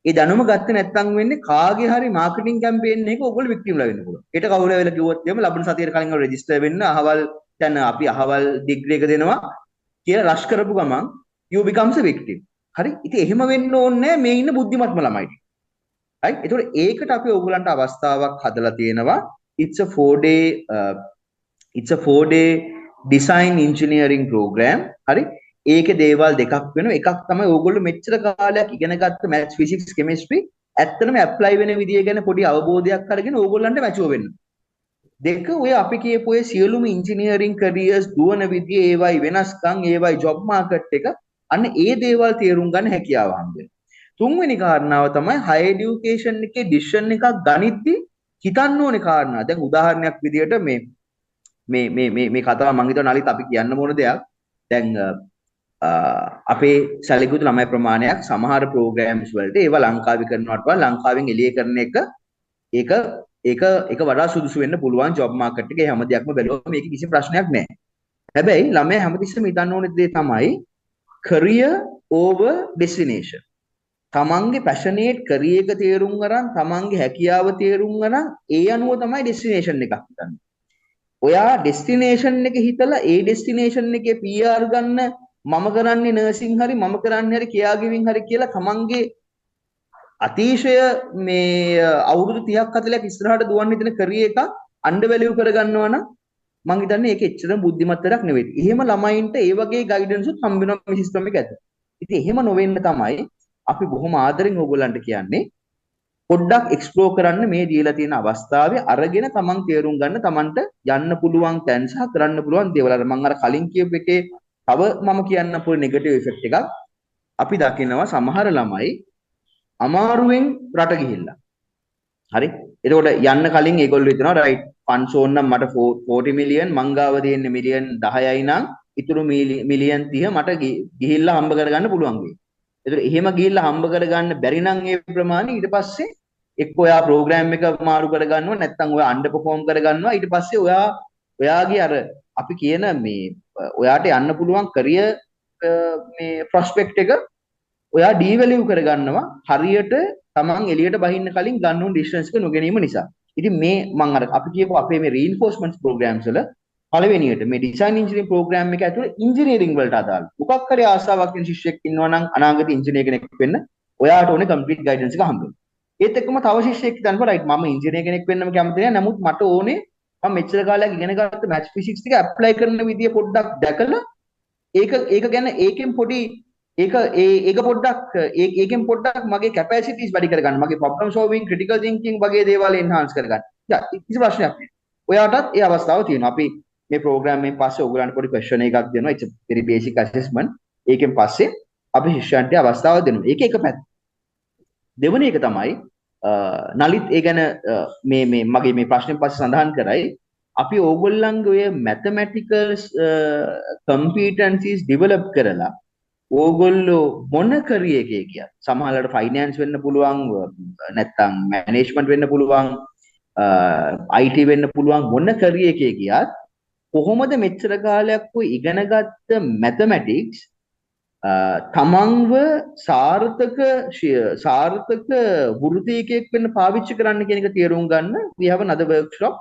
ඒ දැනුම ගත්තේ නැත්නම් වෙන්නේ කාගේ හරි මාකටිං කැම්පේන් එකක ඕගොල්ලෝ වික්ටිම්ලා වෙන්න පුළුවන්. ඒකට කවුරු වෙලා කිව්වොත් එහෙම ලබන සතියේ කලින් ඔය රෙජිස්ටර් වෙන්න අහවල් දැන් අපි අහවල් ඩිග්‍රී එක දෙනවා කියලා රෂ් කරපු ගමන් you becomes a victim. හරි? ඉතින් එහෙම වෙන්න ඕනේ මේ ඉන්න බුද්ධිමත්ම ළමයිට. right? ඒතකොට ඒකට අපි ඕගොල්ලන්ට අවස්ථාවක් හදලා තියෙනවා. It's a 4-day design engineering program. හරි? ඒකේ දේවල් දෙකක් වෙනවා. එකක් තමයි ඕගොල්ලෝ මෙච්චර කාලයක් ඉගෙන ගත්ත maths physics chemistry ඇත්තටම apply වෙන විදිය ගැන පොඩි අවබෝධයක් අරගෙන ඕගොල්ලන්ට මැචුව වෙන්න. දෙක ඔය අපි කියපු ඔය සියලුම ඉංජිනේරින් කැරියර්ස් දුවන විදිය ඒවයි වෙනස්කම් ඒවයි ජොබ් මාකට් එක අන්න ඒ දේවල් තේරුම් ගන්න හැකියාව හම්බෙනවා. තුන්වෙනි කාරණාව තමයි higher education එකේ decision එකක් ගනිද්දි හිතන්න ඕනේ කාරණා. දැන් උදාහරණයක් විදියට මේ කතාව මම හිතනවා නලිත් අපි කියන්න ඕන දෙයක්. දැන් අපේ සැලකුණු ළමයි ප්‍රමාණයක් සමහර ප්‍රෝග්‍රෑම්ස් වලට ඒවා ලංකාවේ කරනවට වඩා ලංකාවෙන් එළිය කරන එක ඒක වඩා සුදුසු වෙන්න පුළුවන් ජොබ් මාකට් එකේ හැම දෙයක්ම බැලුවම මේක කිසි ප්‍රශ්නයක් නැහැ. හැබැයි ළමයා හැමතිස්සෙම හිතන්න ඕනේ දේ තමයි career over destination. තමන්ගේ පැෂනේට් කැරියර් එක තේරුම් ගන්න තමන්ගේ හැකියාව තේරුම් ගන්න ඒ අනුව තමයි ඩෙස්ටිනේෂන් එකක් හිතන්නේ. ඔයා ඩෙස්ටිනේෂන් එක හිතලා ඒ ඩෙස්ටිනේෂන් එකේ PR ගන්න මම කරන්නේ නර්සින් හරි මම කරන්නේ හරි කෙයා ගිවින් හරි කියලා තමන්ගේ අතිශය මේ අවුරුදු 30ක් 40ක් ඉස්සරහට දුවන්න ඉතන කැරියර් එක අන්ඩර් වැලියු කරගන්නවා නම් මම හිතන්නේ ඒක එච්චර බුද්ධිමත්තරක් නෙවෙයි. එහෙම ළමයින්ට ඒ වගේ ගයිඩන්ස් උත් හම්බ වෙනවා මේ සිස්ටම් එක ඇතුළේ. ඉතින් එහෙම නොවෙන්න තමයි අපි බොහොම ආදරෙන් ඕගොල්ලන්ට කියන්නේ පොඩ්ඩක් එක්ස්ප්ලෝර් කරන්න මේ දීලා තියෙන අවස්ථාවේ අරගෙන තමන් තේරුම් ගන්න තමන්ට යන්න පුළුවන් තැන් සහ කරන්න පුළුවන් දේවල්. අර මම අර කලින් කියපු එකේ තව මම කියන්න පුළුවන් නෙගටිව් ඉෆෙක්ට් එකක් අපි දකිනවා සමහර ළමයි අමාරුවෙන් රට ගිහිල්ලා. හරි? එතකොට යන්න කලින් ඒගොල්ලෝ හිතනවා රයිට් ෆන්ඩ්ස් ඕන නම් මට 40 මිලියන් මං ගාව තියෙන්නේ මිලියන් 10යි නම් ඉතුරු මිලියන් 30 මට ගිහිල්ලා හම්බ කරගන්න පුළුවන් වෙයි. ඒතර එහෙම ගිහිල්ලා හම්බ කරගන්න බැරි නම් ඒ ප්‍රමාණය ඊට පස්සේ එක්ක ඔයා ප්‍රෝග්‍රෑම් එක මාරු කරගන්නවා නැත්නම් ඔයා අන්ඩර් පර්ෆෝම් කරගන්නවා ඊට පස්සේ ඔයාගේ අර අපි කියන මේ ඔයාට යන්න පුළුවන් කැරියර් මේ ප්‍රොස්පෙක්ට් එක ඔයා ඩීවැලියු කරගන්නවා හරියට තමන් එළියට බහින්න කලින් ගන්න ඕන ඩිස්ටන්ස් එක නොගැනීම නිසා. ඉතින් මේ මම අර අපි කියපු අපේ මේ රීන්ෆෝස්මන්ට් ප්‍රෝග්‍රෑම්ස් වල පළවෙනියට මේ ඩිසයින් ඉන්ජිනියරින් ප්‍රෝග්‍රෑම් එක ඇතුළේ ඉන්ජිනියරින් වලට අදාළ මොකක් හරි ආසාවක් තියෙන ශිෂ්‍යෙක් ඉන්නවා නම් අනාගත ඉංජිනේර කෙනෙක් වෙන්න ඔයාට ඕනේ කම්ප්ලීට් ගයිඩන්ස් එක හම්බ වෙන්න. ඒත් එක්කම තව ශිෂ්‍යෙක් හිතනවා රයිට් මම ඉංජිනේර කෙනෙක් වෙන්නම කැමති නෑ නමුත් මට ඕනේ මම මෙච්චර කාලයක් ඉගෙන ගත්ත මැත්ස් ෆිසික්ස් ටික ඇප්ලයි කරන විදිය පොඩ්ඩක් දැකලා ඒක ගැන ඒකෙන් පොඩි ඒක පොඩ්ඩක් ඒකෙන් පොඩ්ඩක් මගේ කැපැසිටිස් වැඩි කරගන්න, මගේ ප්‍රොබ්ලම් සෝල්විං, ක්‍රිටිකල් තින්කින් වගේ දේවල් එන්හාන්ස් කරගන්න. යා කිසි ප්‍රශ්නයක් නැහැ. ඔයාටත් ඒ අවස්ථාව තියෙනවා. අපි මේ ප්‍රෝග්‍රෑම් එකෙන් පස්සේ ඔයගලන්ට පොඩි ක්වෙස්චන් එකක් දෙනවා. it's a very basic assessment. ඒකෙන් පස්සේ අපි ශිෂ්‍යයන්ට අවස්ථාව දෙනවා. ඒක එක පැත්ත. දෙවෙනි එක තමයි නලිත් ඒ ගැන මේ මගේ මේ ප්‍රශ්නෙන් පස්සේ සඳහන් කරයි, අපි ඕගොල්ලන්ගේ ඔය මැතමැටිකල් කම්පිටන්සිස් ඩෙවලොප් කරලා ඕගොල්ලෝ මොන කරිය එකේ ගියත්, සමහරවිට ෆයිනෑන්ස් වෙන්න පුළුවන්, නැත්නම් මැනේජ්මන්ට් වෙන්න පුළුවන්, IT වෙන්න පුළුවන්, මොන කරිය එකේ ගියත් කොහොමද මෙච්චර කාලයක් ඔය ඉගෙනගත්ත මැතමැටික්ස් තමන්ව සාර්ථක වෘත්තීකයෙක් වෙන්න පාවිච්චි කරන්න කියන එක තේරුම් ගන්න. we have another workshop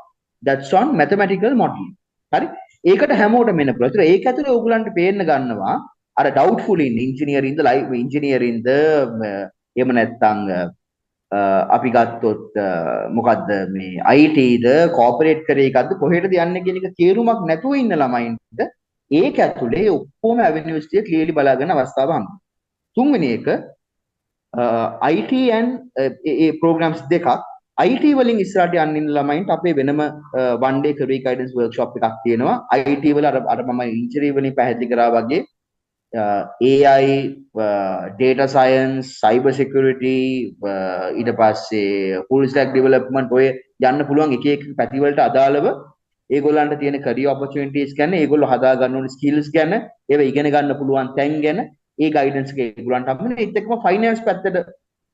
that's on mathematical modeling. හරි, ඒකට හැමෝටම එන්න පුළුවන්. ඒක ඇතුලේ ඕගලන්ට පේන්න ගන්නවා අර doubtful in engineering the live engineering the එහෙම නැත්නම් අපි ගත්තොත් මොකද්ද මේ IT ද corporate කරේ එකක්ද කොහෙටද යන්නේ කියන එක තේරුමක් නැතුව ඉන්න ළමයින්ට ඒක ඇතුලේ ඔක්කොම avenues ටික clearly බලාගන්න අවස්ථාව හම්බ. තුන්වෙනි එක IT and ඒ programs දෙකක්. IT වලින් ඉස්සරහට යන්න ඉන්න ළමයින්ට අපේ වෙනම one day career guidance workshop එකක් තියෙනවා. IT වල අර මම engineering වලින් පැහැදිලි කරා වගේ AI, data science, cyber security, ඊට පස්සේ full stack development ඔය යන්න පුළුවන් එක එක පැති වලට අදාළව ඒගොල්ලන්ට තියෙන career opportunities ගැන, ඒගොල්ලෝ හදා ගන්න ඕන skills ගැන, ඒව ඉගෙන ගන්න පුළුවන් තැන් ගැන ඒ guidance එක ඒගොල්ලන්ට හම්බ වෙනවා. ඒත් එක්කම finance පැත්තට,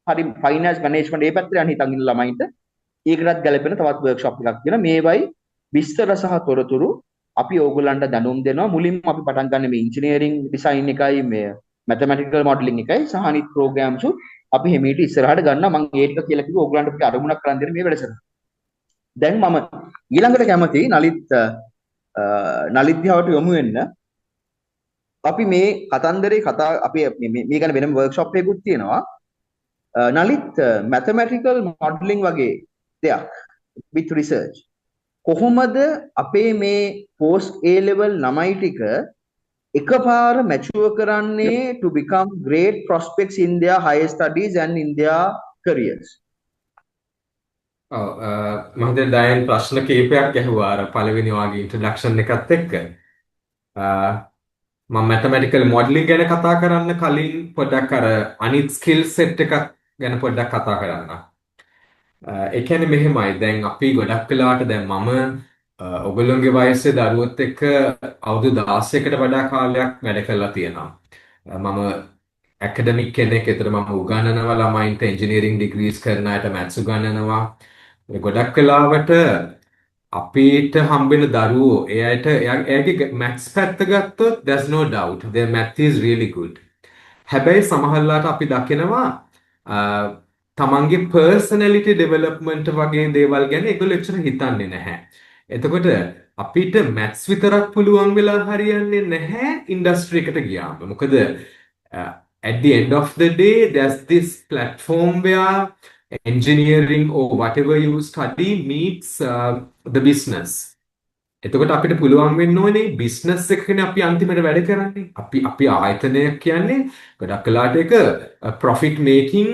හරි finance management ඒ පැත්තට යන හිතන් ඉන්න ළමයින්ට ඒකටත් ගැලපෙන තවත් workshop එකක් තියෙනවා. මේවයි විස්තර සහ තොරතුරු අපි ඕගොල්ලන්ට දැනුම් දෙනවා. මුලින්ම අපි පටන් ගන්න මේ ඉංජිනේරින් ඩිසයින් එකයි, මේ මැතමැටිකල් මොඩලින් එකයි සහ අනිත් ප්‍රෝග්‍රෑම්ස් අපි හිමීට ඉස්සරහට ගන්නවා. මම ඒක කියලා කිව්ව ඕගොල්ලන්ට අපි අරමුණක් කරන් දෙන මේ වැඩසටහන. දැන් මම ඊළඟට කැමතියි නලිත් දිහාවට යොමු වෙන්න. අපි මේ කතන්දරේ කතා අපි මේ ගැන වෙනම වර්ක්ෂොප් එකකුත් තියෙනවා. නලිත් මැතමැටිකල් මොඩලින් වගේ දෙයක් with research කොහොමද අපේ මේ post A level ළමයි ටික එකපාර mature කරන්නේ to become great prospects in their higher studies and in their careers?
ඔව් මම දැන් ඩයන් ප්‍රශ්න කීපයක් ඇහුවා අර පළවෙනි වාගේ ඉන්ට්‍රොඩක්ෂන් එකත් එක්ක. මම මැතමැටිකල් මොඩලින් ගැන කතා කරන්න කලින් පොඩ්ඩක් අර අනිත් ස්කිල් සෙට් එකක් ගැන පොඩ්ඩක් කතා කරන්න. ඒ කියන්නේ මෙහෙමයි, දැන් අපි ගොඩක් වෙලාවට දැන් මම ඔයගොල්ලෝගේ වයසේ දරුවොත් එක්ක අවුරුදු 16කට වඩා කාලයක් වැඩ කරලා තියෙනවා. මම ඇකඩමික් කෙනෙක්. ඒතර මම උගන්වනවා ළමයින්ට, එන්ජිනියරින් ඩිග්‍රීස් කරන අයට මැත්ස් උගන්වනවා. ගොඩක් වෙලාවට අපිට හම්බෙන දරුවෝ එයාගේ මැත්ස් පැත්ත ගත්තොත් there's no doubt their math is really good. හැබැයි සමහරලාට අපි දකිනවා තමන්ගේ personality development වගේ දේවල් ගැන ඒගොල්ලෝ එච්චර හිතන්නේ නැහැ. එතකොට අපිට මැත්ස් විතරක් පුළුවන් වෙලා හරියන්නේ නැහැ ඉන්ඩස්ට්‍රි එකට ගියාම. මොකද at the end of the day there's this platform where engineering or whatever you study meets the business. එතකොට අපිට පුළුවන් වෙන්න ඕනේ බිස්නස් එකකනේ අපි අන්තිමට වැඩ කරන්නේ. අපි ආයතනයක් කියන්නේ ගොඩක් වෙලාට ඒක profit making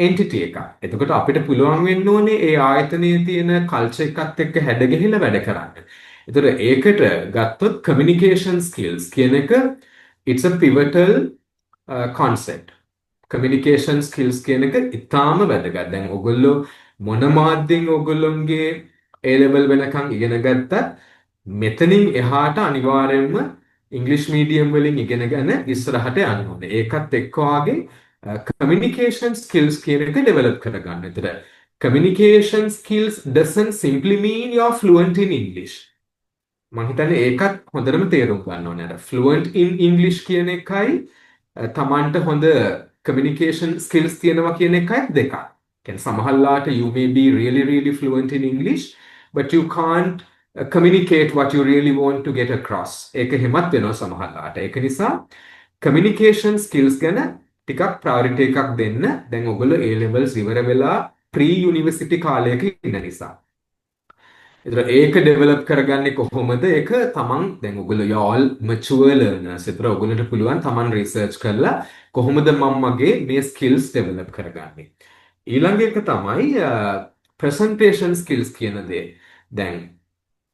entity එකක්. එතකොට අපිට පුළුවන් වෙන්න ඕනේ ඒ ආයතනයේ තියෙන කල්චර් එකත් එක්ක හැඩ ගැහිලා වැඩ කරන්න. එතකොට ඒකට ගත්තොත් communication skills කියන එක it's a pivotal concept. communication skills කියන එක ඉතාම වැදගත්. දැන් ඔයගොල්ලෝ මොන මාධ්‍යෙන් ඔයගොල්ලෝගේ A level වෙනකන් ඉගෙන ගත්තත් මෙතනින් එහාට අනිවාර්යයෙන්ම ඉංග්‍රීසි මීඩියම් වලින් ඉගෙනගෙන ඉස්සරහට යන්න ඕනේ. ඒකත් එක්ක වාගේ communication skills කියන එක develop කරගන්න. ඒතර communication skills doesn't simply mean you're fluent in English. මම හිතන්නේ ඒකත් හොඳටම තේරුම් ගන්න ඕනේ. අර fluent in English කියන එකයි තමන්ට හොඳ communication skills තියෙනවා කියන එකයි දෙකක්. කියන්නේ සමහරලාට you may be really fluent in English but you can't communicate what you really want to get across. ඒක හිමත් වෙනවා සමහරලාට. ඒක නිසා communication skills ගැන ටිකක් priority එකක් දෙන්න. දැන් ඔයගොල්ලෝ A levels ඉවර වෙලා pre university කාලයක ඉන්න නිසා. ඒතර ඒක ඩෙවලොප් කරගන්නේ කොහොමද? ඒක තමන් දැන් ඔයගොල්ලෝ you all mature learners. ඒතර ඔයගොල්ලන්ට පුළුවන් තමන් රිසර්ච් කරලා කොහොමද මම මගේ මේ ස්කිල්ස් ඩෙවලොප් කරගන්නේ. ඊළඟ එක තමයි ප්‍රසන්ටේෂන් ස්කිල්ස් කියන දේ. දැන්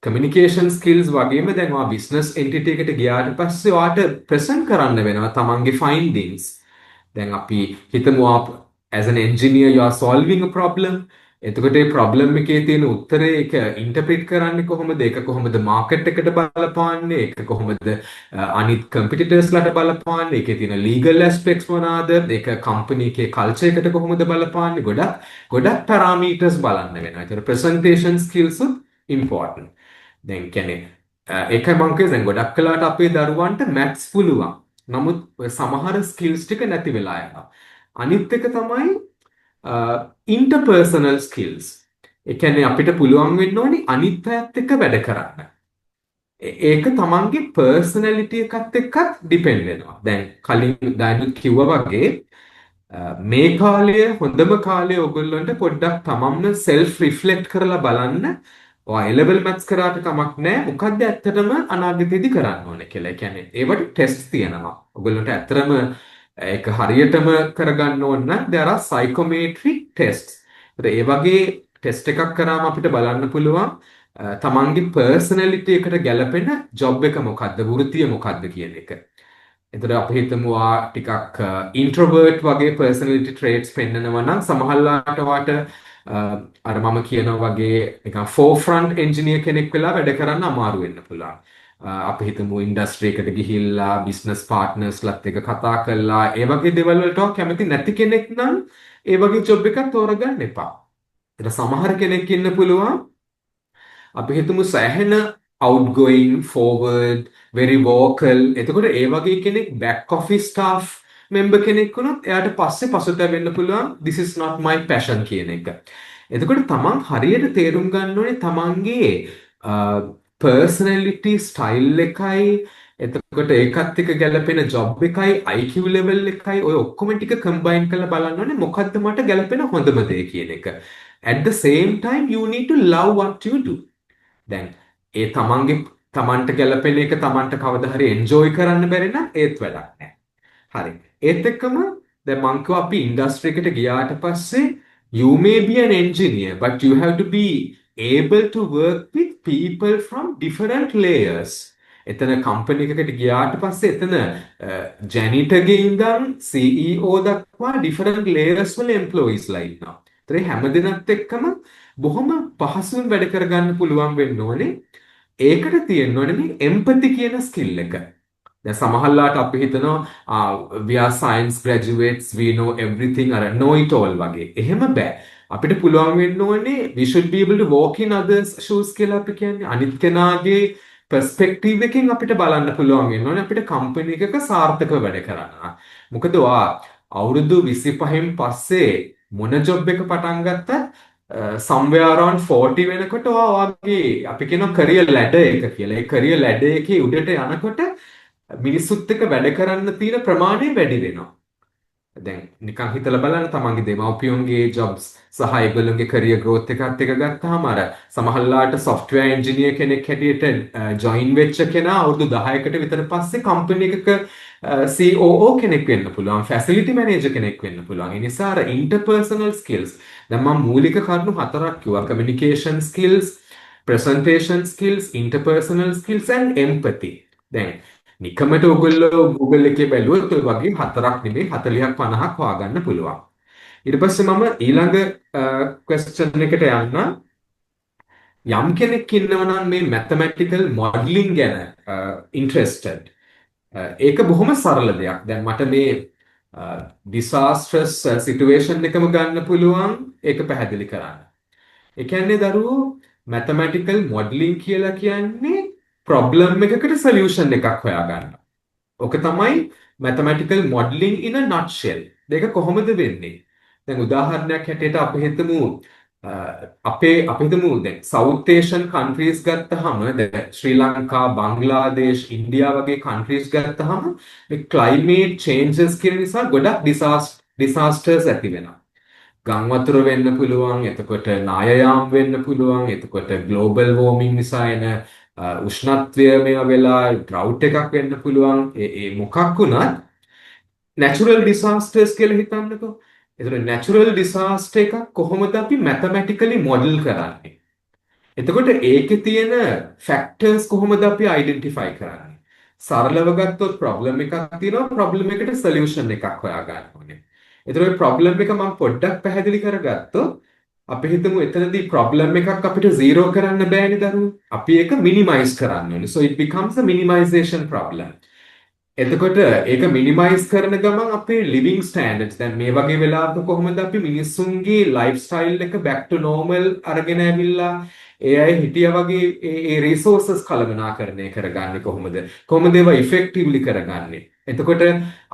කමියුනිකේෂන් ස්කිල්ස් වගේම දැන් ඔයා බිස්නස් එන්ටිටි එකට ගියාට පස්සේ ඔයාට ප්‍රසන්ට් කරන්න වෙනවා තමන්ගේ ෆයින්ඩින්ග්ස්. දැන් අපි හිතමු as an engineer you are solving a problem. එතකොට ඒ ප්‍රොබ්ලම් එකේ තියෙන උත්තරේ ඒක ඉන්ටර්ප්‍රිට් කරන්නේ කොහොමද? ඒක කොහොමද මාකට් එකට බලපාන්නේ? ඒක කොහොමද අනිත් කම්පිටිටර්ස්ලාට බලපාන්නේ? ඒකේ තියෙන ලීගල් ඇස්පෙක්ට්ස් මොනවාද? ඒක කම්පැනි එකේ කල්චර් එකට කොහොමද බලපාන්නේ? ගොඩක් පැරාමීටර්ස් බලන්න වෙනවා. ඒතර ප්‍රසන්ටේෂන් ස්කිල්ස් ඉම්පෝර්ටන්ට්. දැන් කියන්නේ ඒකයි මම කියන්නේ දැන් ගොඩක් කලාට අපේ දරුවන්ට මැත්ස් පුළුවන්. නමුත් ඔය සමහර ස්කිල්ස් ටික නැති වෙලා යනවා. අනිත් එක තමයි ඉන්ටර්පර්සනල් ස්කිල්ස්. ඒ කියන්නේ අපිට පුළුවන් වෙන්න ඕනි අනිත් අයත් එක්ක වැඩ කරන්න. ඒක තමන්ගේ පර්සනැලිටි එකත් එක්කත් ඩිපෙන්ඩ් වෙනවා. දැන් කලින් ඩයනුත් කිව්වා වගේ මේ කාලය හොඳම කාලය ඔයගොල්ලන්ට පොඩ්ඩක් තමන්ම සෙල්ෆ් රිෆ්ලෙක්ට් කරලා බලන්න. ඔයා A-level maths කරාට කමක් නැහැ. මොකද්ද ඇත්තටම අනාගතේදී කරන්න ඕනේ කියලා. ඒ කියන්නේ ඒවට ටෙස්ට් තියෙනවා. ඔයගොල්ලන්ට ඇත්තටම ඒක හරියටම කරගන්න ඕන නම් there are psychometric tests. ඒ වගේ ටෙස්ට් එකක් කරාම අපිට බලන්න පුළුවන් තමන්ගේ පර්සනැලිටි එකට ගැලපෙන ජොබ් එක මොකද්ද, වෘත්තිය මොකද්ද කියන එක. එතකොට අපි හිතමු ටිකක් ඉන්ට්‍රොවර්ට් වගේ පර්සනැලිටි ට්‍රේට්ස් පෙන්නනවා නම් සමහරලාට වාට අර මම කියනවා වගේ නිකන් ෆෝර්ෆ්‍රන්ට් එන්ජිනියර් කෙනෙක් වෙලා වැඩ කරන්න අමාරු වෙන්න පුළුවන්. අපි හිතමු ඉන්ඩස්ට්‍රි එකට ගිහිල්ලා බිස්නස් පාර්ට්නර්ස්ලත් එක්ක කතා කරලා ඒ වගේ දේවල් වලට කැමති නැති කෙනෙක් නම් ඒ වගේ ජොබ් එකක් තෝරගන්න එපා. ඒත් සමහර කෙනෙක් ඉන්න පුළුවන් අපි හිතමු සෑහෙන outgoing forward very vocal. එතකොට ඒ වගේ කෙනෙක් back office staff member කෙනෙක් වුණොත් එයාට පස්සේ පසුතැවෙන්න පුළුවන් this is not my passion කියන එක. එතකොට තමන් හරියට තේරුම් ගන්න ඕනේ තමන්ගේ personality style එකයි එතකොට ඒකත් එක්ක ගැලපෙන job එකයි IQ level එකයි ඔය ඔක්කොම ටික combine කරලා බලන්න ඕනේ මොකද්ද මට ගැලපෙන හොඳම දේ කියන එක. At the same time you need to love what you do. දැන් ඒ තමන්ට ගැලපෙන එක තමන්ට කවදා හරි එන්ජොයි කරන්න බැරි නම් ඒත් වැඩක් නැහැ. හරි. ඒත් එක්කම දැන් මං කිව්වා අපි ඉන්ඩස්ට්‍රි එකට ගියාට පස්සේ you may be an engineer but you have to be able to work with people from different layers. එතන කම්පැනි එකකට ගියාට පස්සේ එතන ජැනිටර්ගේ ඉඳන් CEO දක්වා different layers වල employeesලා ඉන්නවා. ඒතර හැමදෙනාත් එක්කම බොහොම පහසුවෙන් වැඩ කරගන්න පුළුවන් වෙන්න ඕනේ. ඒකට තියෙන්න ඕනේ මේ empathy කියන skill එක. දැන් සමහරලාට අපි හිතනවා we are science graduates we know everything අර know it all වගේ. එහෙම බෑ. අපිට පුළුවන් වෙන්න ඕනේ we should be able to walk in others shoes කියලා අපි කියන්නේ. අනිත් කෙනාගේ perspective එකෙන් අපිට බලන්න පුළුවන් වෙන්න ඕනේ අපිට කම්පැනි එකක සාර්ථකව වැඩ කරන්න. මොකද අවුරුදු 25න් පස්සේ මොන ජොබ් එක පටන් ගත්තත් somewhere around 40 වෙනකොට ඔයාගේ අපි කියනවා career ladder එක කියලා. ඒ career ladder එකේ උඩට යනකොට මිනිස්සුත් එක්ක වැඩ කරන්න තියෙන ප්‍රමාණය වැඩි වෙනවා. දැන් නිකන් හිතලා බලන්න තමන්ගේ දෙමව්පියන්ගේ ජොබ්ස් සහ ඒගොල්ලන්ගේ කැරියර් growth එකත් එක ගත්තාම අර සමහරලාට software engineer කෙනෙක් හැටියට join වෙච්ච කෙනා අවුරුදු 10කට විතර පස්සේ කම්පැනි එකක COO කෙනෙක් වෙන්න පුළුවන් facility manager කෙනෙක් වෙන්න පුළුවන්. ඒ නිසා අර interpersonal skills දැන් මම මූලික කරුණු හතරක් කිව්වා communication skills, presentation skills, interpersonal skills and empathy. දැන් නිකමට ඔයගොල්ලෝ Google එකේ බැලුවොත් ඔය වගේ හතරක් නෙමෙයි 40ක් 50ක් හොයාගන්න පුළුවන්. ඊට පස්සේ මම ඊළඟ question එකට යන්න. යම් කෙනෙක් ඉන්නවා නම් මේ mathematical modeling ගැන interested. ඒක බොහොම සරල දෙයක්. දැන් මට මේ disastrous situation එකම ගන්න පුළුවන් ඒක පැහැදිලි කරන්න. ඒ කියන්නේ දරුවෝ mathematical modeling කියලා කියන්නේ problem එකකට solution එකක් හොයාගන්න. ඔක තමයි mathematical modeling in a nutshell. දෙක කොහොමද වෙන්නේ? දැන් උදාහරණයක් හැටියට අපි හිතමු දැන් South Asian countries ගත්තහම දැන් ශ්‍රී ලංකා, බංග්ලාදේශ්, ඉන්දියා වගේ countries ගත්තහම මේ climate changes කියන නිසා ගොඩක් disasters ඇති වෙනවා. ගම් වතුර වෙන්න පුළුවන්, එතකොට නායයාම් වෙන්න පුළුවන්, එතකොට ග්ලෝබල් වෝමින් නිසා එන උෂ්ණත්වය මේවා වෙලා ඩ්‍රවුට් එකක් වෙන්න පුළුවන්. ඒ මොකක් වුණත් නැචරල් ඩිසාස්ටර්ස් කියලා හිතන්නකෝ. එතකොට නැචරල් ඩිසාස්ටර් එකක් කොහොමද අපි මැතමැටිකලි මොඩල් කරන්නේ? එතකොට ඒකේ තියෙන ෆැක්ටර්ස් කොහොමද අපි අයිඩෙන්ටිෆයි කරන්නේ? සරලව ගත්තොත් ප්‍රොබ්ලම් එකක් තියෙනවා, ප්‍රොබ්ලම් එකට සොලියුෂන් එකක් හොයාගන්න ඕනේ. එතකොට ප්‍රොබ්ලම් එක මම පොඩ්ඩක් පැහැදිලි කරගත්තොත් අපි හිතමු එතනදී ප්‍රොබ්ලම් එකක් අපිට 0 කරන්න බෑනේ දරුවෝ. අපි ඒක මිනිමයිස් කරන්න ඕනේ. So it becomes a minimization problem. එතකොට ඒක මිනිමයිස් කරන ගමන් අපේ ලිවිං ස්ටෑන්ඩඩ්ස් දැන් මේ වගේ වෙලාවක කොහොමද අපි මිනිස්සුන්ගේ ලයිෆ් ස්ටයිල් එක බැක් ටු නෝමල් අරගෙන ඇවිල්ලා ඒ අය හිටියා වගේ ඒ රිසෝසස් කළමනාකරණය කරගන්නේ කොහොමද ඒවා ඉෆෙක්ටිව්ලි කරගන්නේ එතකොට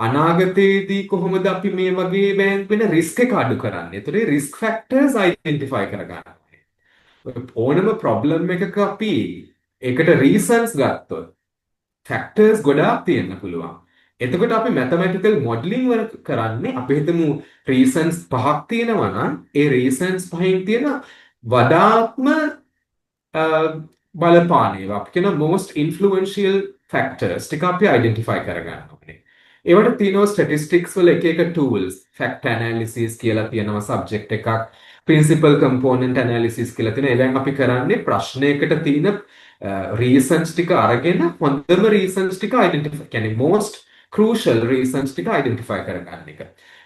අනාගතයේදී කොහොමද අපි මේ වගේ වෙන රිස්ක් එක අඩු කරන්නේ එතකොට රිස්ක් ෆැක්ටර්ස් අයිඩෙන්ටිෆයි කරගන්න ඕනම ප්‍රොබ්ලම් එකක අපි ඒකට රීසන්ස් ගත්තොත් ෆැක්ටර්ස් ගොඩාක් තියෙන්න පුළුවන්. එතකොට අපි මැතමැටිකල් මොඩලින් වල කරන්නේ අපි හිතමු රීසන්ස් පහක් තියෙනවා නම් ඒ රීසන්ස් පහෙන් තියෙන වඩාත්ම බලපාන ඒවා අපි කියන most influential factors ටික අපි identify කරගන්න ඕනේ. ඒවට තියෙනවා statistics වල එක එක tools, fact analysis කියලා තියෙනවා subject එකක්, principal component analysis කියලා තියෙනවා. ඒවෙන් අපි කරන්නේ ප්‍රශ්නයකට තියෙන reasons ටික අරගෙන හොඳම reasons ටික identify කියන්නේ most crucial reasons ටික identify කරගන්න එක.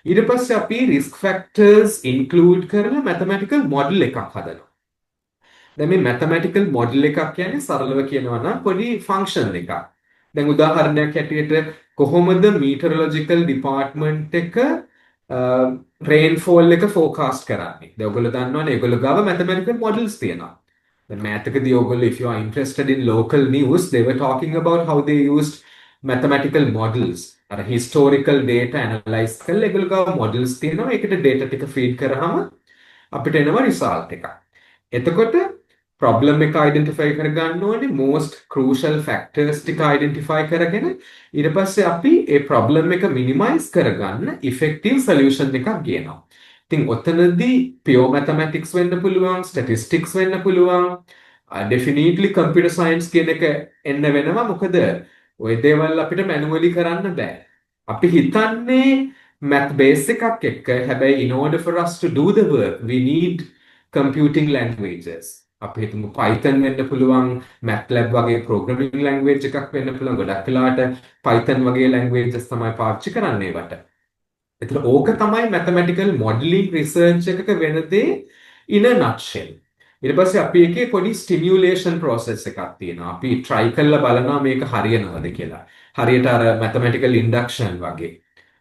ඊට පස්සේ අපි risk factors include කරලා mathematical model එකක් හදනවා. දැන් මේ mathematical model එකක් කියන්නේ සරලව කියනවා නම් පොඩි function එකක්. දැන් උදාහරණයක් හැටියට කොහොමද meteorological department එක rainfall එක forecast කරන්නේ? දැන් ඔයගොල්ලෝ දන්නවනේ ඒගොල්ලෝ ගාව mathematical models තියෙනවා. The mathematical ඔයගොල්ලෝ if you are interested in local news they were talking about how they used mathematical models අර historical data analyze කරලා ඒගොල්ලෝ ගාව models තියෙනවා ඒකට data ටික feed කරාම අපිට එනවා result එකක්. එතකොට problem එක identify කරගන්න ඕනේ most crucial factors ටික identify කරගෙන ඊට පස්සේ අපි ඒ problem එක minimize කරගන්න effective solution එකක් ගේනවා. ඉතින් ඔතනදී pure mathematics වෙන්න පුළුවන් statistics වෙන්න පුළුවන් definitely computer science කියන එක එන්න වෙනවා මොකද ওই දේවල් අපිට manually කරන්න බෑ. අපි හිතන්නේ math base එකක් එක්ක හැබැයි in order for us to do the work we need computing languages. අපි හිතමු Python වෙන්න පුළුවන් MATLAB වගේ programming language එකක් වෙන්න පුළුවන් ගොඩක් වෙලාවට Python වගේ languages තමයි පාවිච්චි කරන්නේ ඒවට. එතන ඕක තමයි mathematical modeling research එකක වෙන දේ in a nutshell. ඊට පස්සේ අපි එකේ පොඩි stimulation process එකක් තියෙනවා. අපි try කරලා බලනවා මේක හරියනවද කියලා. හරියට අර mathematical induction වගේ.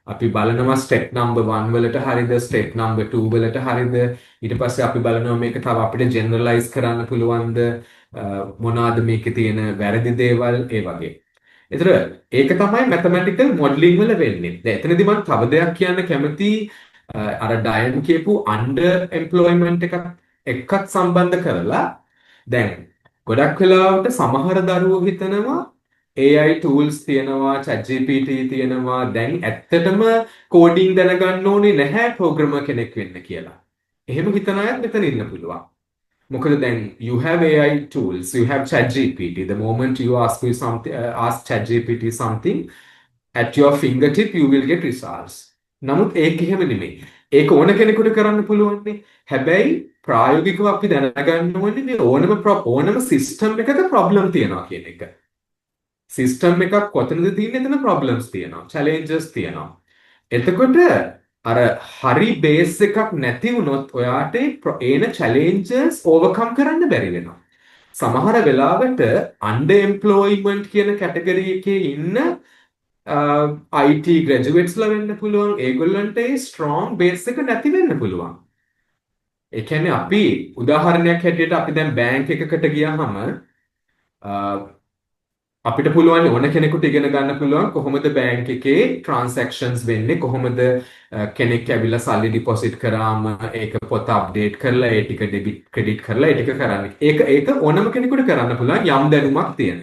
අපි බලනවා step number 1 වලට හරියද step number 2 වලට හරියද ඊට පස්සේ අපි බලනවා මේක තව අපිට generalize කරන්න පුළුවන්ද මොනවාද මේකේ තියෙන වැරදි දේවල් ඒ වගේ. ඒතර ඒක තමයි mathematical modeling වල වෙන්නේ. දැන් එතනදී මම තව දෙයක් කියන්න කැමති අර ඩයන් කියපු under employment එකත් සම්බන්ධ කරලා දැන් ගොඩක් වෙලාවට සමහර දරුවෝ හිතනවා AI tools තියෙනවා ChatGPT තියෙනවා දැන් ඇත්තටම coding දැනගන්න ඕනේ නැහැ programmer කෙනෙක් වෙන්න කියලා. එහෙම හිතන අයත් මෙතන ඉන්න පුළුවන්. මොකද දැන් you have AI tools, you have ChatGPT. The moment you ask ChatGPT something at your fingertip you will get results. නමුත් ඒක එහෙම නෙමෙයි. ඒක ඕන කෙනෙකුට කරන්න පුළුවන්නේ. හැබැයි ප්‍රායෝගිකව අපි දැනගන්න ඕනේ මේ ඕනම system එකක problem තියෙනවා කියන එක. සිස්ටම් එකක් කොතනද තියෙන්නේ එතන ප්‍රොබ්ලම්ස් තියෙනවා චැලෙන්ජස් තියෙනවා එතකොට අර හරි බේස් එකක් නැති වුණොත් ඔයාට එන චැලෙන්ජස් ඕවර්කම් කරන්න බැරි වෙනවා සමහර වෙලාවට අන්ඩර් එම්ප්ලොයිමන්ට් කියන කැටගරි එකේ ඉන්න IT ග්‍රැජුවේට්ස්ලා වෙන්න පුළුවන් ඒගොල්ලන්ට ඒ ස්ට්‍රෝං බේස් එක නැති වෙන්න පුළුවන් ඒ කියන්නේ අපි උදාහරණයක් හැටියට අපි දැන් බැංක් එකකට ගියාම අපිට පුළුවන් ඕන කෙනෙකුට ඉගෙන ගන්න පුළුවන් කොහොමද බැංක් එකේ ට්‍රාන්සැක්ෂන්ස් වෙන්නේ කොහොමද කෙනෙක් ඇවිල්ලා සල්ලි ඩිපොසිට් කරාම ඒක පොත අප්ඩේට් කරලා ඒ ටික ඩෙබිට් ක්‍රෙඩිට් කරලා ඒ ටික කරන්නේ. ඒක ඕනම කෙනෙකුට කරන්න පුළුවන් යම් දැනුමක් තියෙන.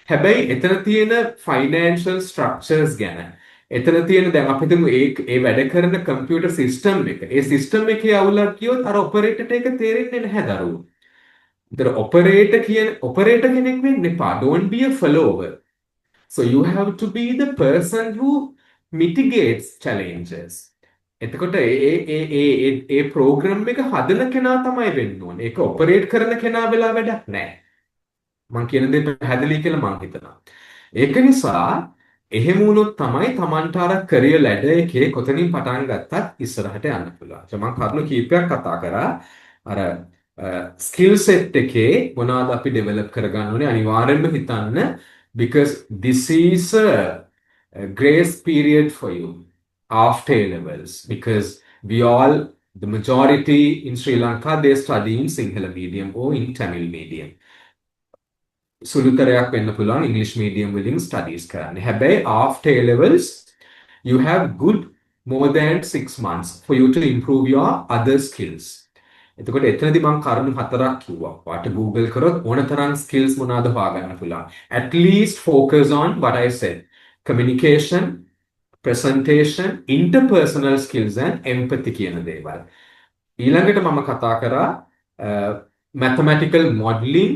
හැබැයි එතන තියෙන ෆයිනෑන්ෂල් ස්ට්‍රක්චර්ස් ගැන එතන තියෙන දැන් අපි හිතමු ඒ වැඩ කරන කම්පියුටර් සිස්ටම් එක. ඒ සිස්ටම් එකේ අවුලක් කියොත් අර ඔපරේටර්ට ඒක තේරෙන්නේ නැහැ දරුවෝ. ඒතර ඔපරේටර් කෙනෙක් වෙන්න එපා. Don't be a follower. So you have to be the person who mitigates challenges. එතකොට ඒ ප්‍රෝග්‍රෑම් එක හදන කෙනා තමයි වෙන්න ඕනේ. ඒක ඔපරේට් කරන කෙනා වෙලා වැඩක් නැහැ. මං කියන දේ පැහැදිලි කියලා මං හිතනවා. ඒක නිසා එහෙම වුණොත් තමයි Tamanට අර කැරියර් ලැඩර් එකේ කොතනින් පටන් ගත්තත් ඉස්සරහට යන්න පුළුවන්. මං කරුණු කීපයක් කතා කරා. අර ස්කිල් සෙට් එකේ මොනවාද අපි ඩෙවලොප් කරගන්න ඕනේ අනිවාර්යෙන්ම හිතන්න because this is a grace period for you after A levels because we all the majority in Sri Lanka they study in Sinhala medium or in Tamil medium. සුළුතරයක් වෙන්න පුළුවන් ඉංග්‍රීසි මීඩියම් වලින් ස්ටඩීස් කරන්න. හැබැයි after A levels you have good more than 6 months for you to improve your other skills. එතකොට එතනදී මම කරුණු හතරක් කිව්වා. ඔයාට Google කරොත් ඕනතරම් skills මොනවාද හොයාගන්න පුළුවන්. At least focus on what I said. Communication, presentation, interpersonal skills and empathy කියන දේවල්. ඊළඟට මම කතා කරා mathematical modeling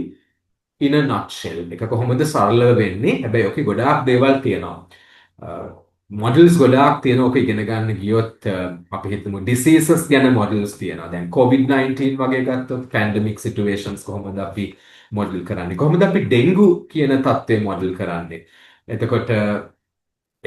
in a nutshell. එක කොහොමද සරලව වෙන්නේ? හැබැයි ඔකේ ගොඩාක් දේවල් තියෙනවා. මොඩල්ස් ගොඩාක් තියෙනවා. ඔක ඉගෙන ගන්න ගියොත් අපි හිතමු diseases ගැන මොඩල්ස් තියෙනවා. දැන් COVID-19 වගේ ගත්තොත් pandemic situations කොහොමද අපි මොඩල් කරන්නේ? කොහොමද අපි ඩෙන්ගු කියන තත්ත්වය මොඩල් කරන්නේ? එතකොට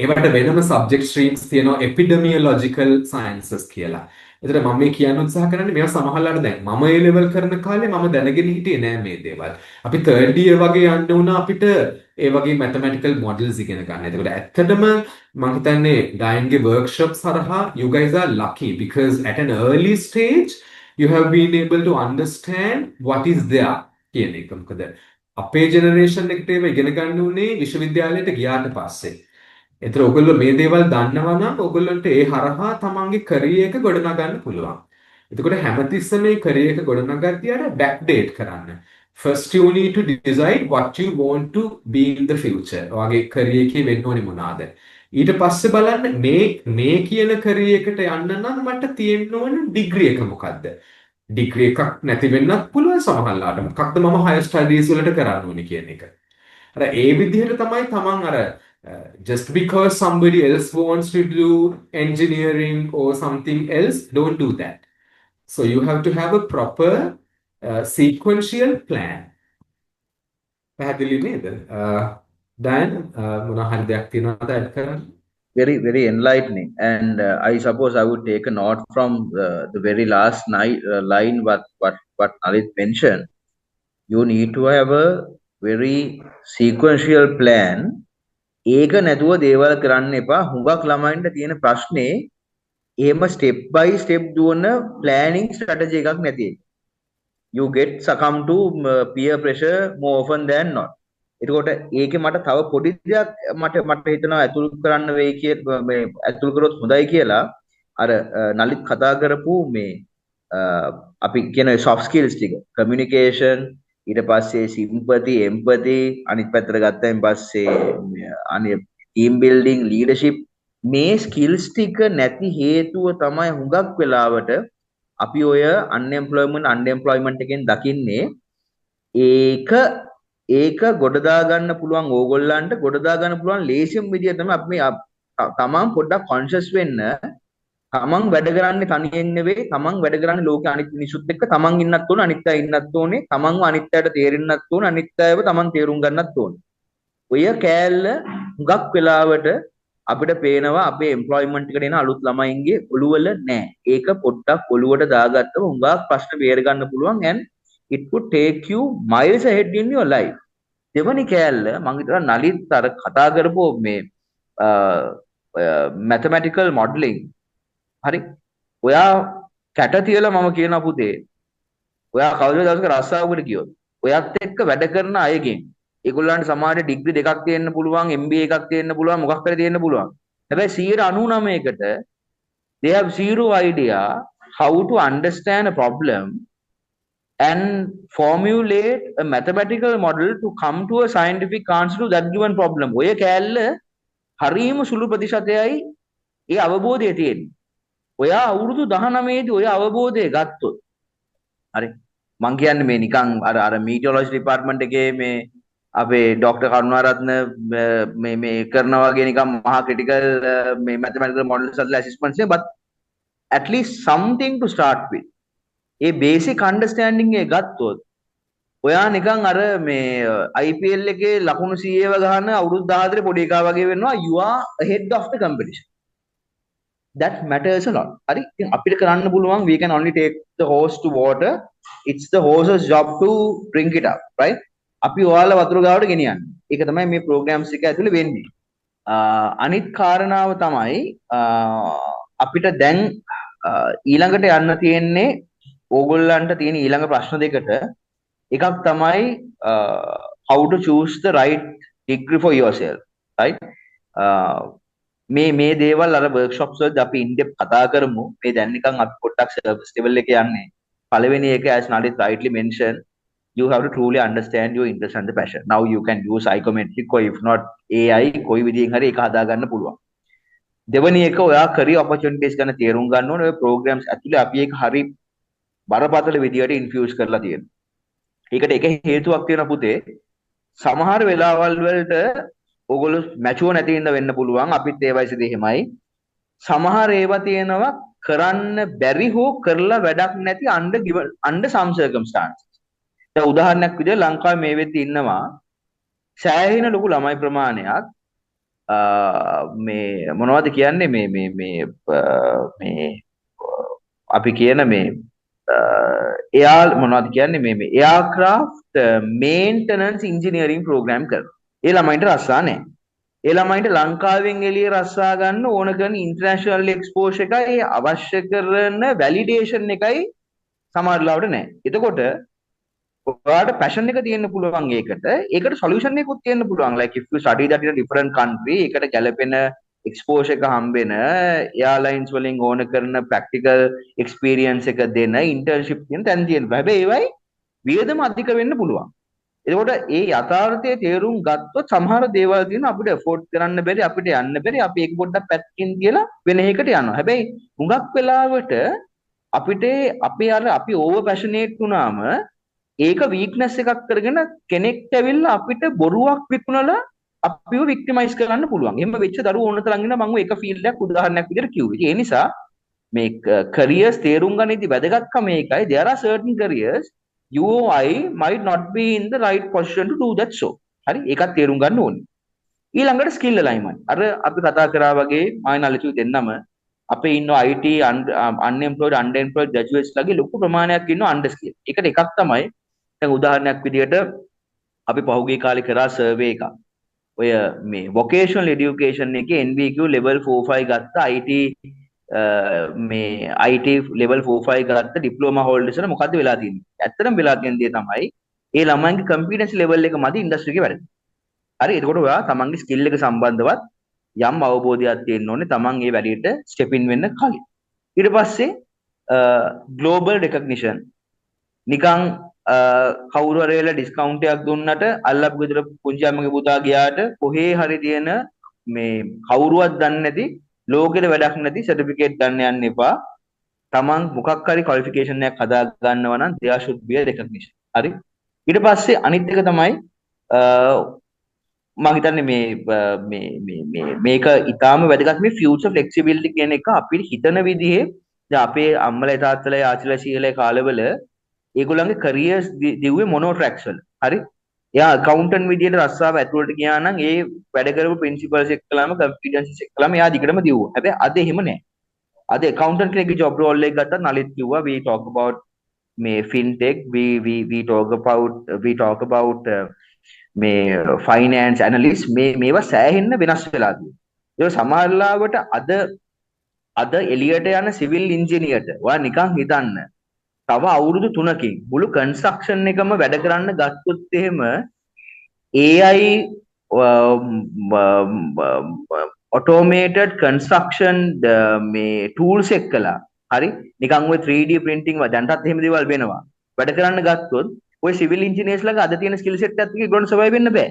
ඒවට වෙනම subject streams තියෙනවා epidemiological sciences කියලා. එතන මම මේ කියන්න උත්සාහ කරන්නේ මේවා සමහරවල්ලාට දැන් මම A level කරන කාලේ මම දැනගෙන හිටියේ නෑ මේ දේවල්. අපි third year වගේ යන්න වුණා අපිට ඒ වගේ mathematical models ඉගෙන ගන්න. එතකොට ඇත්තටම මම හිතන්නේ ඩයන්ගේ workshops හරහා you guys are lucky because at an early stage you have been able to understand what is there කියන එක. මොකද අපේ generation එකට ඒව ඉගෙන ගන්න උනේ විශ්වවිද්‍යාලයට ගියාට පස්සේ. එතන ඔයගොල්ලෝ මේ දේවල් දන්නවා නම් ඔයගොල්ලන්ට ඒ හරහා තමන්ගේ කැරියර් එක ගොඩනගන්න පුළුවන්. එතකොට හැමතිස්සෙම මේ කැරියර් එක ගොඩනගද්දී අර බෑක් ඩේට් කරන්න. First you need to decide what you want to be in the future. ඔයාගේ කැරියර් එකේ වෙන්න ඕනේ මොනවාද? ඊට පස්සේ බලන්න මේ කියන කැරියර් එකට යන්න නම් මට තියෙන්න ඕන ඩිග්‍රී එක මොකද්ද? ඩිග්‍රී එකක් නැති වෙන්නත් පුළුවන් සමහරවිට. මොකක්ද මම higher studies වලට කරන්න ඕනේ කියන එක. අර ඒ විදිහට තමයි තමන් අර just because somebody else wants to do engineering or something else, don't do that. So you have to have a proper sequential plan. පැහැදිලි නේද? Dan මොනවා හරි දෙයක් තියෙනවද add කරන්න?
Very enlightening, and I suppose I would take a note from the very last line what Nalit mentioned. You need to have a very sequential plan. ඒක නැතුව දේවල් කරන්න එපා. හුඟක් ළමයින්ට තියෙන ප්‍රශ්නේ එහෙම step by step දුවන planning strategy එකක් නැති එක. You get succumb to peer pressure more often than not. එතකොට ඒකේ මට තව පොඩි දෙයක් මට හිතනවා ඇතුල් කරන්න වෙයි කියලා මේ ඇතුල් කරොත් හොඳයි කියලා අර නලිත් කතා කරපු මේ අපි කියන soft skills ටික communication ඊට පස්සේ sympathy empathy අනිත් පැත්තට ගත්තයින් පස්සේ team building leadership මේ skills ටික නැති හේතුව තමයි හුඟක් වෙලාවට අපි ඔය unemployment එකෙන් දකින්නේ ඒක ගොඩ දා ගන්න පුළුවන් ඕගොල්ලන්ට ගොඩ දා ගන්න පුළුවන් ලේසියම් විදිය තමයි අපි තමන් පොඩ්ඩක් conscious වෙන්න තමන් වැඩ කරන්නේ තනියෙන් නෙවෙයි තමන් වැඩ කරන්නේ ලෝකේ අනිත් මිනිසුත් එක්ක තමන් ඉන්නත් ඕන අනිත් අය ඉන්නත් ඕනේ තමන්ව අනිත් අයට තේරෙන්නත් ඕන අනිත් අයව තමන් තේරුම් ගන්නත් ඕනේ ඔය කෑල්ල හුඟක් වෙලාවට අපිට පේනවා අපේ එම්ප්ලොයිමන්ට් එකට එන අලුත් ළමයින්ගේ ඔළුවල නැහැ ඒක පොඩ්ඩක් ඔළුවට දාගත්තම හුඟක් ප්‍රශ්න බේර ගන්න පුළුවන් and it could take you miles ahead in your life දෙවනි කෑල්ල මම හිතනවා නලිත් අර කතා කරපුව මේ mathematical modeling හරි ඔයා කැට තියලා මම කියනවා පුතේ ඔයා කවුද දවසක රස්සාවකට ගියොත් ඔයත් එක්ක වැඩ කරන අයගෙන් ඒගොල්ලන්ට සමහර ඩිග්‍රී දෙකක් තියෙන්න පුළුවන් MBA එකක් තියෙන්න පුළුවන් මොකක් හරි තියෙන්න පුළුවන් හැබැයි 99%කට they have zero idea how to understand a problem and formulate a mathematical model to come to a scientific answer to that given problem ඔය කෑල්ල හරීම සුළු ප්‍රතිශතයයි ඒ අවබෝධය තියෙන්නේ. ඔයා අවුරුදු 19 දී ඔය අවබෝධය ගත්තොත් හරි මං කියන්නේ මේ නිකන් අර මීටියොලොජි ඩිපාර්ට්මන්ට් එකේ මේ අපේ ડોક્ટર කරුණාරත්න මේ කරනවා වගේ නිකන් මහා ක්‍රිටිකල් මේ මැතමැටිකල් මොඩල්ස් අදලා ඇසෙස්මන්ට්ස් නේ but at least something to start with. ඒ බේසික් අන්ඩර්ස්ටෑන්ඩින්ග් එක ගත්තොත් ඔයා නිකන් අර මේ IPL එකේ ලකුණු 100ව ගහන අවුරුදු 14 පොඩි එකා වගේ වෙනවා you are ahead of the competition. That matters a lot. හරි ඉතින් අපිට කරන්න පුළුවන් we can only take the horse to water. It's the horse's job to drink it up, right? අපි ඔයාලා වතුර ගාවට ගෙනියන්නේ. ඒක තමයි මේ programs එක ඇතුලේ වෙන්නේ. අනිත් කාරණාව තමයි අපිට දැන් ඊළඟට යන්න තියෙන්නේ ඕගොල්ලන්ට තියෙන ඊළඟ ප්‍රශ්න දෙකට එකක් තමයි how to choose the right degree for yourself, right? මේ දේවල් අර workshops වලදී අපි in depth කතා කරමු. මේ දැන් නිකන් අපි පොඩ්ඩක් service level එකේ යන්නේ. පළවෙනි එක as Nalit rightly mentioned, you have to truly understand your interest and the passion. Now you can use psychometric or if not AI කොයි විදිහෙන් හරි ඒක හදා ගන්න පුළුවන්. දෙවැනි එක ඔයා career opportunities ගැන තේරුම් ගන්න ඕනේ. ඔය programs ඇතුලේ අපි ඒක හරි බරපතල විදියට infuse කරලා තියෙනවා. ඒකට එක හේතුවක් තියෙනවා පුතේ. සමහර වෙලාවල් වලට ඔයගොල්ලෝ මැචුව නැති ඉඳ වෙන්න පුළුවන්. අපිත් ඒ වයසේදී එහෙමයි. සමහර ඒවා තියෙනවා කරන්න බැරි හෝ කරලා වැඩක් නැති under some circumstances. දැන් උදාහරණයක් විදිහට ලංකාවේ මේ වෙද්දී ඉන්නවා සෑහෙන ලොකු ළමයි ප්‍රමාණයක් මේ මොනවද කියන්නේ මේ අපි කියන මේ එයා මොනවද කියන්නේ මේ එයාක්‍රාෆ්ට් මේන්ටනන්ස් ඉන්ජිනියරින් ප්‍රෝග්‍රෑම් කරනවා. ඒ ළමයින්ට රස්සා නැහැ. ඒ ළමයින්ට ලංකාවෙන් එළිය රස්සා ගන්න ඕන කරන ඉන්ටර්නැෂනල් එක්ස්පෝෂර් එකයි අවශ්‍ය කරන වැලිඩේෂන් එකයි සමහර ලාවට නැහැ. එතකොට ඔයාලට පැෂන් එක තියෙන්න පුළුවන් ඒකට සොලියුෂන් එකකුත් තියෙන්න පුළුවන්. like if you study that in a different country ඒකට ගැලපෙන එක්ස්පෝෂර් එක හම්බෙන එයාර්ලයින්ස් වලින් ඕන කරන ප්‍රැක්ටිකල් එක්ස්පීරියන්ස් එක දෙන ඉන්ටර්න්ෂිප් කියන තැන් තියෙනවා. හැබැයි ඒවයි වියදම අධික වෙන්න පුළුවන්. එතකොට ඒ යථාර්ථයේ තේරුම් ගත්තොත් සමහර දේවල් තියෙනවා අපිට afford කරන්න බැරි අපිට යන්න බැරි අපි ඒක පොඩ්ඩක් පැත්තකින් තියලා වෙන එකකට යනවා. හැබැයි හුඟක් වෙලාවට අපි ඕවර් පැෂනේට් වුණාම ඒක වීක්නස් එකක් කරගෙන කෙනෙක්ට ඇවිල්ලා අපිට බොරුවක් විකුණලා අපිව වික්ටිමයිස් කරන්න පුළුවන්. එහෙම වෙච්ච දරුවෝ ඕන තරම් ඉන්න මම එක ෆීල්ඩ් එකක් උදාහරණයක් විදිහට කිව්වේ. ඒ නිසා මේ careers තේරුම් ගන්නදී වැදගත්කම ඒකයි. There are certain careers you or I might not be in the right position to do that so. හරි ඒකත් තේරුම් ගන්න ඕනේ. ඊළඟට skill alignment. අර අපි කතා කරා වගේ මායිනාලිතු දෙන්නම අපේ ඉන්න IT unemployed underemployed graduates ලගේ ලොකු ප්‍රමාණයක් ඉන්නවා under skill. ඒකට එකක් තමයි දැන් උදාහරණයක් විදිහට අපි පහුගිය කාලේ කරා survey එකක්. ඔය මේ vocational education එකේ NVQ level 4-5 ගත්ත IT level 4-5 ගත්ත diploma holders ලා මොකද්ද වෙලා තියෙන්නේ? ඇත්තටම වෙලා තියෙන දේ තමයි ඒ ළමයින්ගේ competence level එක මදි industry එකේ වැඩ. හරි එතකොට ඔයා තමන්ගේ skill එක සම්බන්ධවත් යම් අවබෝධයක් තියෙන්න ඕනේ තමන් ඒ වැඩේට step in වෙන්න කලින්. ඊට පස්සේ global recognition නිකන් කවුරු හරි වෙලා ඩිස්කවුන්ට් එකක් දුන්නට අල්ලපු ගෙදර පුංචි අම්මගේ පුතා ගියාට කොහේ හරි තියෙන මේ කවුරුවත් දන්නේ නැති ලෝකෙට වැඩක් නැති සර්ටිෆිකේට් ගන්න යන්න එපා. තමන් මොකක් හරි ක්වොලිෆිකේෂන් එකක් හදා ගන්නවා නම් there should be a recognition. හරි. ඊට පස්සේ අනිත් එක තමයි මම හිතන්නේ මේක ඊටාම වැදගත් මේ future flexibility කියන එක අපිට හිතන විදිහේ දැන් අපේ අම්මලා තාත්තලා ආච්චිලා සීයලා කාලවල ඒගොල්ලන්ගේ careers දිව්වේ මොනෝ ට්‍රැක්ස් වල. හරි. එයා accountant විදියට රස්සාව ඇතුළට ගියා නම් ඒ වැඩ කරපු principals එක්කලාම competencies එක්කලාම එයා දිගටම දිව්වා. හැබැයි අද එහෙම නැහැ. අද accountant කෙනෙක්ගේ job role එක ගත්තා නලිත් කිව්වා we talk about මේ fintech we talk about මේ finance analyst මේවා සෑහෙන්න වෙනස් වෙලා තියෙනවා. ඒක සමහරවිට අද එළියට යන civil engineerට ඔයා නිකන් හිතන්න තව අවුරුදු 3කින් මුළු කන්ස්ට්‍රක්ෂන් එකම වැඩ කරන්න ගත්තොත් එහෙම AI automated construction මේ tools එක්කලා හරි නිකන් ඔය 3D printing දැන්ටත් එහෙම දේවල් වෙනවා වැඩ කරන්න ගත්තොත් ඔය civil engineers ළඟ අද තියෙන skill set එකත් එක්ක ඒගොල්ලන්ට survive වෙන්න බෑ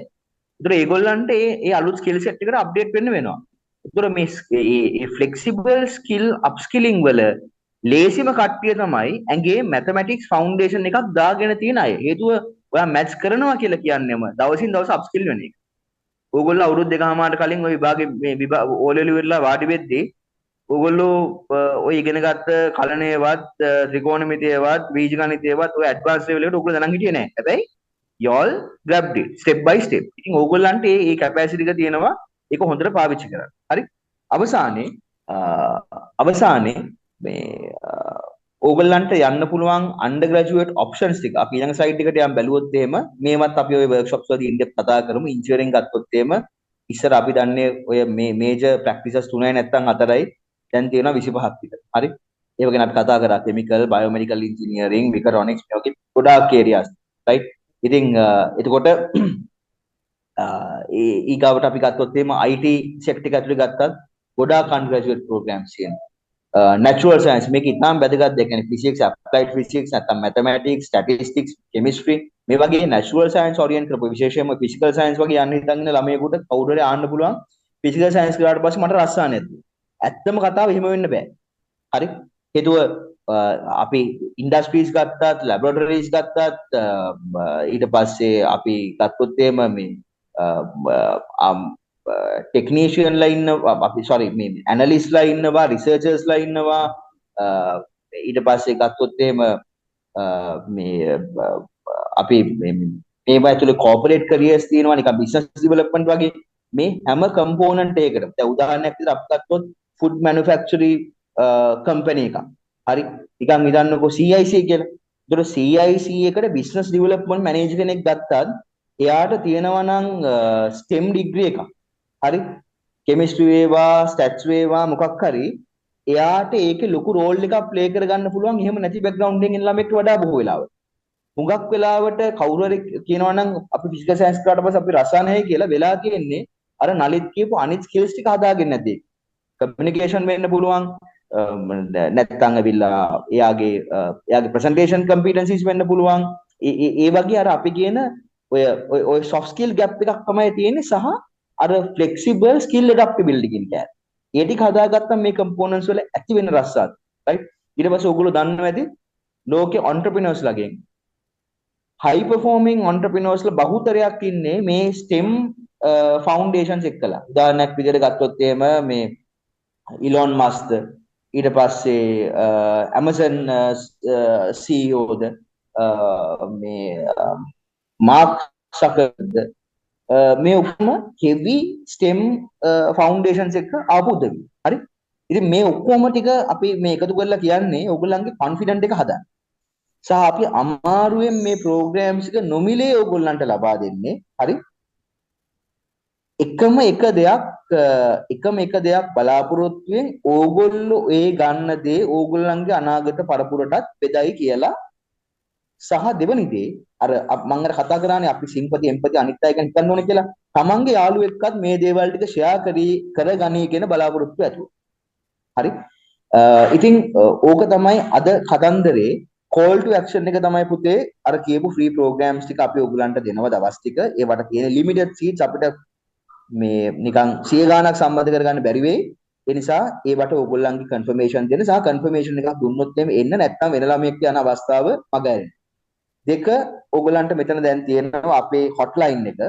ඒතර ඒගොල්ලන්ට ඒ අලුත් ස්කිල් සෙට් එකට අප්ඩේට් වෙන්න වෙනවා. ඒතර මේ ෆ්ලෙක්සිබල් ස්කිල් අප්ස්කිලිං වල ලේසිම කට්ටිය තමයි ඇඟේ මැතමැටික්ස් ෆවුන්ඩේෂන් එකක් දාගෙන තියෙන අය. හේතුව ඔයා මැත්ස් කරනවා කියලා කියන්නේම දවසින් දවස අප්ස්කිල් වෙන එක. ඕගොල්ලෝ අවුරුදු දෙකමාරට කලින් ওই විභාගේ මේ ඕලෙවල් ඉවරලා වාඩි වෙද්දී ඕගොල්ලෝ ඔය ඉගෙන ගත්ත කලණයවත් ත්‍රිකෝණමිතියවත් බීජගණිතයවත් ඔය ඇඩ්වාන්ස් ලෙවල් එකට ඕගොල්ලෝ දැනන් හිටියේ නැහැ. හැබැයි y'all grabbed it step by step. ඉතින් ඕගොල්ලන්ට මේ කැපැසිටි එක තියෙනවා ඒක හොඳට පාවිච්චි කරන්න. හරි? අවසානයේ මේ ඕගොල්ලන්ට යන්න පුළුවන් අන්ඩර් ග්‍රැජුවේට් ඔප්ෂන්ස් ටික අපි ඊළඟ සයිඩ් එකට යම් බැලුවොත් එහෙම මේවත් අපි ওই වර්ක්ෂොප්ස් වලදී ඉන්ඩෙප් කතා කරමු. ඉන්ජිනියරින් ගත්තොත් එහෙම ඉස්සර අපි දන්නේ ඔය මේ මේජර් ප්‍රැක්ටිසස් 3යි නැත්නම් 4යි දැන් තියෙනවා 25ක් විතර. හරි? ඒ වගේ අපි කතා කරා කෙමිකල්, බයෝමෙඩිකල් ඉන්ජිනියරින්, මෙකට්‍රොනික්ස් මේ වගේ ගොඩාක් ඒරියාස්. රයිට්? ඉතින් එතකොට ඊගාවට අපි ගත්තොත් එහෙම IT සෙක්ටර් එක ඇතුලේ ගත්තත් ගොඩාක් අන්ඩර්ග්‍රැජුවේට් ප්‍රෝග්‍රෑම්ස් තියෙනවා. natural science මේක ඉතාම වැදගත් දෙයක්. කියන්නේ physics, applied physics නැත්නම් mathematics, statistics, chemistry මේ වගේ natural science orient කරපු විශේෂයෙන්ම physical science වගේ යන්න හිතගෙන ළමයෙකුට කවුරු හරි ආන්න පුළුවන් physical science කරාට පස්සේ මට රස්සාවක් නැද්ද? ඇත්තම කතාව එහෙම වෙන්න බෑ. හරි? හේතුව අපි ඉන්ඩස්ට්‍රීස් ගත්තත්, ලැබොරටරිස් ගත්තත් ඊට පස්සේ අපි ගත්තොත් එහෙම මේ ටෙක්නීෂියන්ලා ඉන්නවා අපි මේ ඇනලිස්ට්ලා ඉන්නවා රිසර්චර්ස්ලා ඉන්නවා ඊට පස්සේ ගත්තොත් එහෙම මේ අපි මේවා ඇතුලේ කෝපරේට් කැරියර්ස් තියෙනවා නිකන් බිස්නස් ඩෙවලොප්මන්ට් වගේ මේ හැම කම්පෝනන්ට් එකකටම දැන් උදාහරණයක් විදිහට අපි ගත්තොත් ෆුඩ් මැනුෆැක්චරින් කම්පැනි එකක් හරි නිකන් හිතන්නකෝ CIC කියලා. ඒතකොට CIC එකට බිස්නස් ඩෙවලොප්මන්ට් මැනේජර් කෙනෙක් ගත්තත් එයාට තියෙනවා නම් STEM ඩිග්‍රී එකක්. හරි කෙමිස්ට්‍රි වේවා ස්ටැට්ස් වේවා මොකක් හරි එයාට ඒකේ ලොකු රෝල් එකක් ප්ලේ කරගන්න පුළුවන් එහෙම නැති බෑග්ග්‍රවුන්ඩ් එකකින් එන ළමෙක්ට වඩා බොහෝ වෙලාවට. හුඟක් වෙලාවට කවුරු හරි කියනවා නම් අපි ෆිසිකල් සයන්ස් කරාට පස්සේ අපි රසායනය කියලා වෙලා තියෙන්නේ අර නලිත් කියපු අනිත් ස්කිල්ස් ටික හදාගෙන නැති. කමියුනිකේෂන් වෙන්න පුළුවන් නැත්නම් අවිල්ලා එයාගේ ප්‍රසන්ටේෂන් කම්පිටන්සිස් වෙන්න පුළුවන්. ඒ වගේ අර අපි කියන ඔය soft skill gap එකක් තමයි තියෙන්නේ සහ අර flexible skill adaptability කියන කෑම. ඒ ටික හදාගත්තම මේ components වල ඇති වෙන රස්සාව. right? ඊට පස්සේ ඕගොල්ලෝ දන්නවා ඇති ලෝකේ entrepreneurs ලගෙන් high performing entrepreneurs ලා බහුතරයක් ඉන්නේ මේ STEM foundations එක්කලා. උදාහරණයක් විදිහට ගත්තොත් එහෙම මේ Elon Musk ඊට පස්සේ Amazon CEO ද මේ Mark Zuckerberg මේ ඔක්කොම heavy STEM foundations එක ආපු උදවි. හරි? ඉතින් මේ ඔක්කොම ටික අපි මේ එකතු කරලා කියන්නේ ඕගොල්ලන්ගේ confident එක හදන්න. සහ අපි අමාරුවෙන් මේ programs එක නොමිලේ ඕගොල්ලන්ට ලබා දෙන්නේ. හරි? එකම එක දෙයක් බලාපොරොත්තුෙන් ඕගොල්ලෝ ඒ ගන්න දේ ඕගොල්ලන්ගේ අනාගත පරපුරටත් බෙදයි කියලා සහ දෙවනි දේ අර මම අර කතා කරානේ අපි සිම්පති එම්පති අනිත් අය ගැන හිතන්න ඕනේ කියලා තමන්ගේ යාළුවෙක්වත් මේ දේවල් ටික ෂෙයා කරගනී කියන බලාපොරොත්තු ඇතුව. හරි? ඉතින් ඕක තමයි අද කතන්දරේ call to action එක තමයි පුතේ අර කියපු free programs ටික අපි ඔයගලන්ට දෙනවා දවස් ටික. ඒවට තියෙන limited seats අපිට මේ නිකන් 100 ගාණක් සම්බන්ධ කරගන්න බැරි වෙයි. ඒ නිසා ඒවට ඕගොල්ලන්ගේ confirmation දෙන්න සහ confirmation එකක් දුන්නොත් එimhe එන්න නැත්නම් වෙන ළමයෙක් යන අවස්ථාව මගහැරෙන්න. දෙක ඕගොල්ලන්ට මෙතන දැන් තියෙනවා අපේ hotline එක.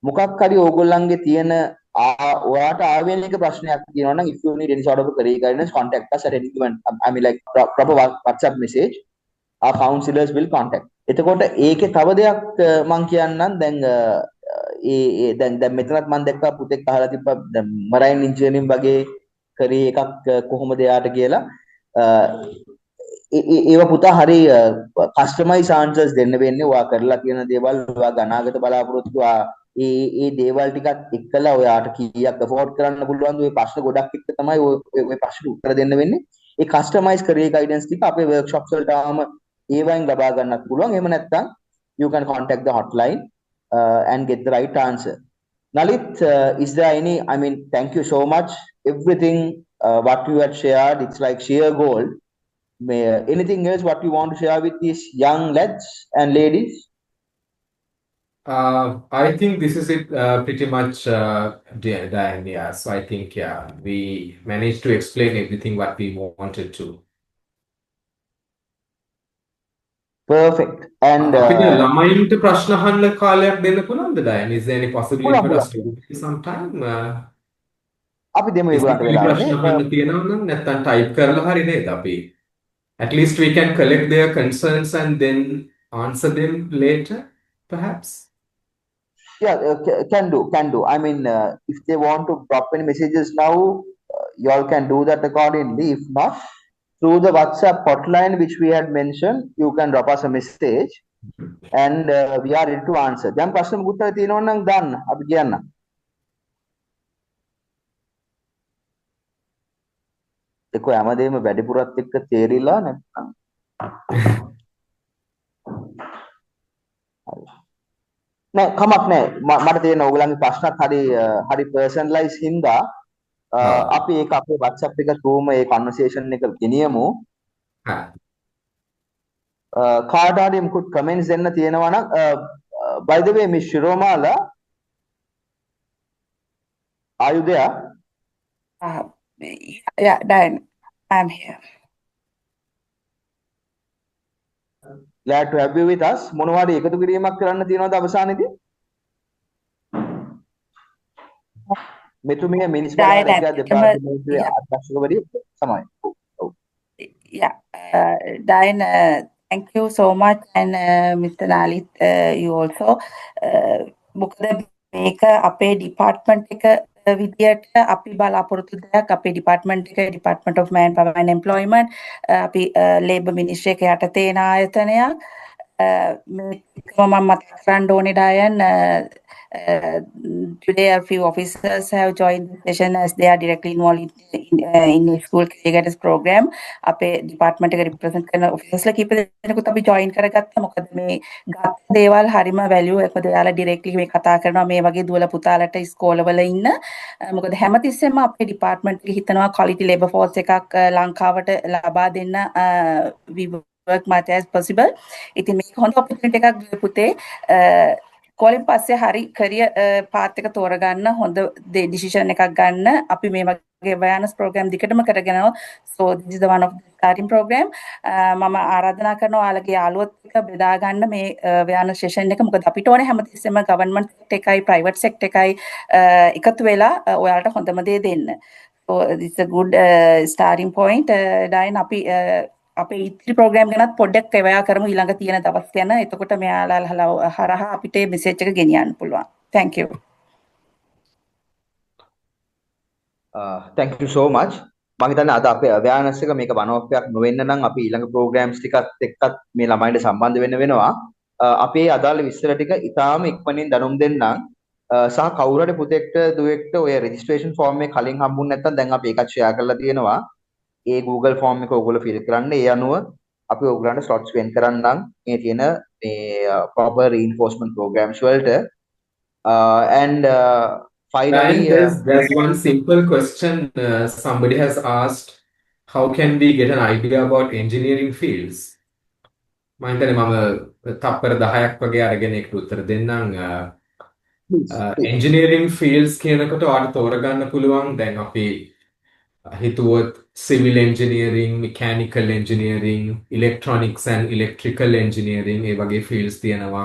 මොකක් හරි ඕගොල්ලන්ගේ තියෙන ඔයාට ආවේනික ප්‍රශ්නයක් තියෙනවා නම් if you need any sort of career guidance contact us at any given I mean like proper WhatsApp message our counselors will contact. එතකොට ඒකේ තව දෙයක් මම කියන්නම් දැන් දැන් මෙතනත් මම දැක්කා පුතෙක් අහලා තිබ්බා මරයින් ඉන්ජිනියරින් වගේ කරේ එකක් කොහොමද යාට කියලා ඒව පුතා හරි කස්ටමයිස් ආන්සර්ස් දෙන්න වෙන්නේ ඔයා කරලා තියෙන දේවල් ඔයා අනාගත බලාපොරොත්තු ඒ දේවල් ටිකත් එක්කලා ඔයාට කීයක් අෆෝඩ් කරන්න පුළුවන්ද ඔය ප්‍රශ්න ගොඩක් එක්ක තමයි ඔය ප්‍රශ්න උත්තර දෙන්න වෙන්නේ ඒ කස්ටමයිස් කරේ ගයිඩන්ස් ටික අපේ වර්ක්ෂොප්ස් වලට ආවම ඒවයින් ලබා ගන්නත් පුළුවන් එහෙම නැත්නම් you can contact the hotline and get the right answer. Nalit, is there any, I mean, thank you so much. Everything what you had shared, it's like sheer gold. Anything else what you want to share with these young lads and ladies?
I think this is it pretty much, Diane. Yeah. So I think, yeah, we managed to explain everything what we wanted to.
perfect. And
අපිට ළමයින්ට ප්‍රශ්න අහන්න කාලයක් දෙන්න පුළුවන්ද Diane? Is there any possibility
පුළුවන්
for us
පුළුවන්.
to do this sometime?
අපි දෙමු ඒගොල්ලන්ට
Physically
වෙලාව
ප්‍රශ්න
නේ.
අහන්න තියෙනවා නම් නැත්නම් type කරලා හරි නේද අපි? At least we can collect their concerns and then answer them later, perhaps.
Yeah, can do, can do. I mean, if they want to drop any messages now, y'all can do that accordingly. If not, through the WhatsApp hotline which we had mentioned, you can drop us a message, and we are ready to answer. දැන් ප්‍රශ්න මුකුත් තියෙනවා නම් දාන්න අපි කියන්න. ඒක හැමදේම වැඩිපුරත් එක්ක තේරිලා නැත්නම් නෑ කමක් නෑ මට තියෙන ඕගලන්ගේ ප්‍රශ්නත් හරි පර්සනලයිස් හින්දා අපි ඒක අපේ WhatsApp එක through මේ conversation එක ගෙනියමු. කාට හරි මුකුත් කමෙන්ට්ස් දෙන්න තියෙනවා නම් by the way Miss Shiromala, are you there?
Yeah, Diane, I'm here.
Glad to have you with us. මොනවා හරි එකතු කිරීමක් කරන්න තියෙනවද අවසානයේදී? මෙතුමිය මිනිස්
Diane,
බලකාර එක දෙපාර්තමේන්තුවේ
yeah,
අධ්‍යක්ෂකවරිය තමයි.
yeah, Diane, thank you so much, and Mr. Lalit, you also. මොකද මේක අපේ department එක විදියට අපි බලාපොරොත්තු දෙයක් අපේ department එක Department of Manpower and Employment අපි labor ministry එක යටතේ එන ආයතනයක්. මේකම මම මතක් කරන්න ඕනේ Diane, today a few officers have joined the session as they are directly involved in school careers program. අපේ department එක represent කරන officersලා කීප දෙනෙකුත් අපි join කරගත්තා. මොකද මේ ගත්ත දේවල් හරිම value එකද එයාලා directly මේ කතා කරනවා මේ වගේ දුවල පුතාලට ඉස්කෝලවල ඉන්න. මොකද හැමතිස්සෙම අපේ department එක හිතනවා quality labor force එකක් ලංකාවට ලබා දෙන්න we work much as possible. ඉතින් මේක හොඳ opportunity එකක් පුතේ. කෝලින් පස්සේ හරි කැරියර් පාත් එක තෝරගන්න හොඳ decision එකක් ගන්න අපි මේ වගේ awareness program දිගටම කරගෙන යනවා. So this is the one of the starting program. මම ආරාධනා කරනවා ඔයාලගේ යාළුවොත් එක්ක බෙදා ගන්න මේ awareness session එක. මොකද අපිට ඕනේ හැමතිස්සෙම government sector එකයි private sector එකයි එකතු වෙලා ඔයාලට හොඳම දේ දෙන්න. So this is a good starting point. Diane, අපි අපේ ඉතිරි ප්‍රෝග්‍රෑම් ගැනත් පොඩ්ඩක් එවයා කරමු ඊළඟ තියෙන දවස් ගැන. එතකොට මෙයාලා හරහා අපිට මෙසේජ් එක ගෙනියන්න පුළුවන්. Thank you.
Thank you so much. මම හිතන්නේ අද අපේ awareness එක මේක වනෝපයක් නොවෙන්න නම් අපි ඊළඟ programs ටිකත් එක්කත් මේ ළමයින්ට සම්බන්ධ වෙන්න වෙනවා. අපේ අදාළ විස්තර ටික ඉතාලම ඉක්මනින් දැනුම් දෙන්නම්. සහ කවුරු හරි පුතෙක්ට දුවෙක්ට ඔය registration form එක කලින් හම්බුනේ නැත්නම් දැන් අපි ඒකත් share කරලා තියෙනවා. ඒ Google form එක ඔයගොල්ලෝ fill කරන්න. ඒ අනුව අපි ඔයගොල්ලන්ට slots වෙන් කරන්නම් මේ තියෙන මේ proper reinforcement programs වලට. And finally,
Diane, there's one simple question somebody has asked. How can we get an idea about engineering fields? මම හිතන්නේ මම තප්පර 10ක් වගේ අරගෙන ඒකට උත්තර දෙන්නම්. engineering fields කියනකොට ඔයාලට තෝරගන්න පුළුවන්. දැන් අපි හිතුවොත් civil engineering, mechanical engineering, electronics and electrical engineering ඒ වගේ fields තියෙනවා.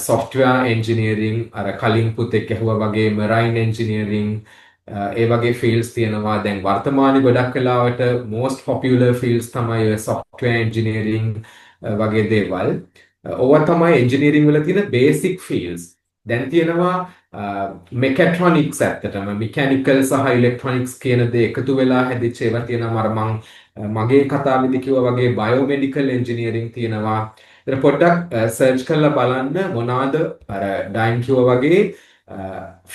software engineering අර කලින් පුතෙක් ඇහුවා වගේ marine engineering ඒ වගේ fields තියෙනවා. දැන් වර්තමානයේ ගොඩක් වෙලාවට most popular fields තමයි software engineering වගේ දේවල්. ඕවා තමයි engineering වල තියෙන basic fields. දැන් තියෙනවා mechatronics ඇත්තටම mechanical සහ electronics කියන දේ එකතු වෙලා හැදිච්ච ඒවා තියෙනවා. අර මම මගේ කතාවේදී කිව්වා වගේ biomedical engineering තියෙනවා. ඒක පොඩ්ඩක් සර්ච් කරලා බලන්න මොනවාද අර ඩයින් කිව්වා වගේ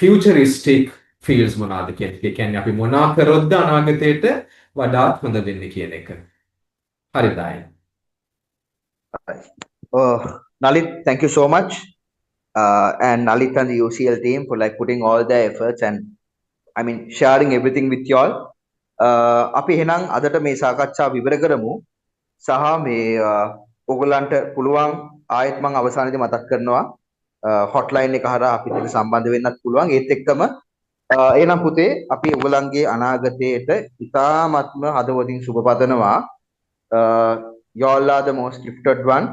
futuristic fields මොනවාද කියන එක. ඒ කියන්නේ අපි මොනවා කරොත්ද අනාගතයට වඩාත් හොඳ වෙන්නේ කියන එක. හරි ඩයින්.
Nalit, thank you so much. And Nalit and the UCL team for like putting all their efforts and I mean sharing everything with you all. අපි එහෙනම් අදට මේ සාකච්ඡාව විවර කරමු. සහ මේ ඔයගොල්ලන්ට පුළුවන් ආයෙත් මම අවසානයේදී මතක් කරනවා hotline එක හරහා අපිට එක්ක සම්බන්ධ වෙන්නත් පුළුවන්. ඒත් එක්කම එහෙනම් පුතේ අපි ඔයගලන්ගේ අනාගතයට ඉතාමත්ම හදවතින් සුබ පතනවා. You all are the most gifted one.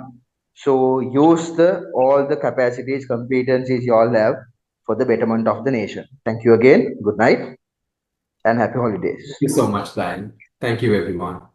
So use all the capacities, competencies you all have for the betterment of the nation. Thank you again. Good night and happy holidays.
Thank you so much, Diane. Thank you, everyone.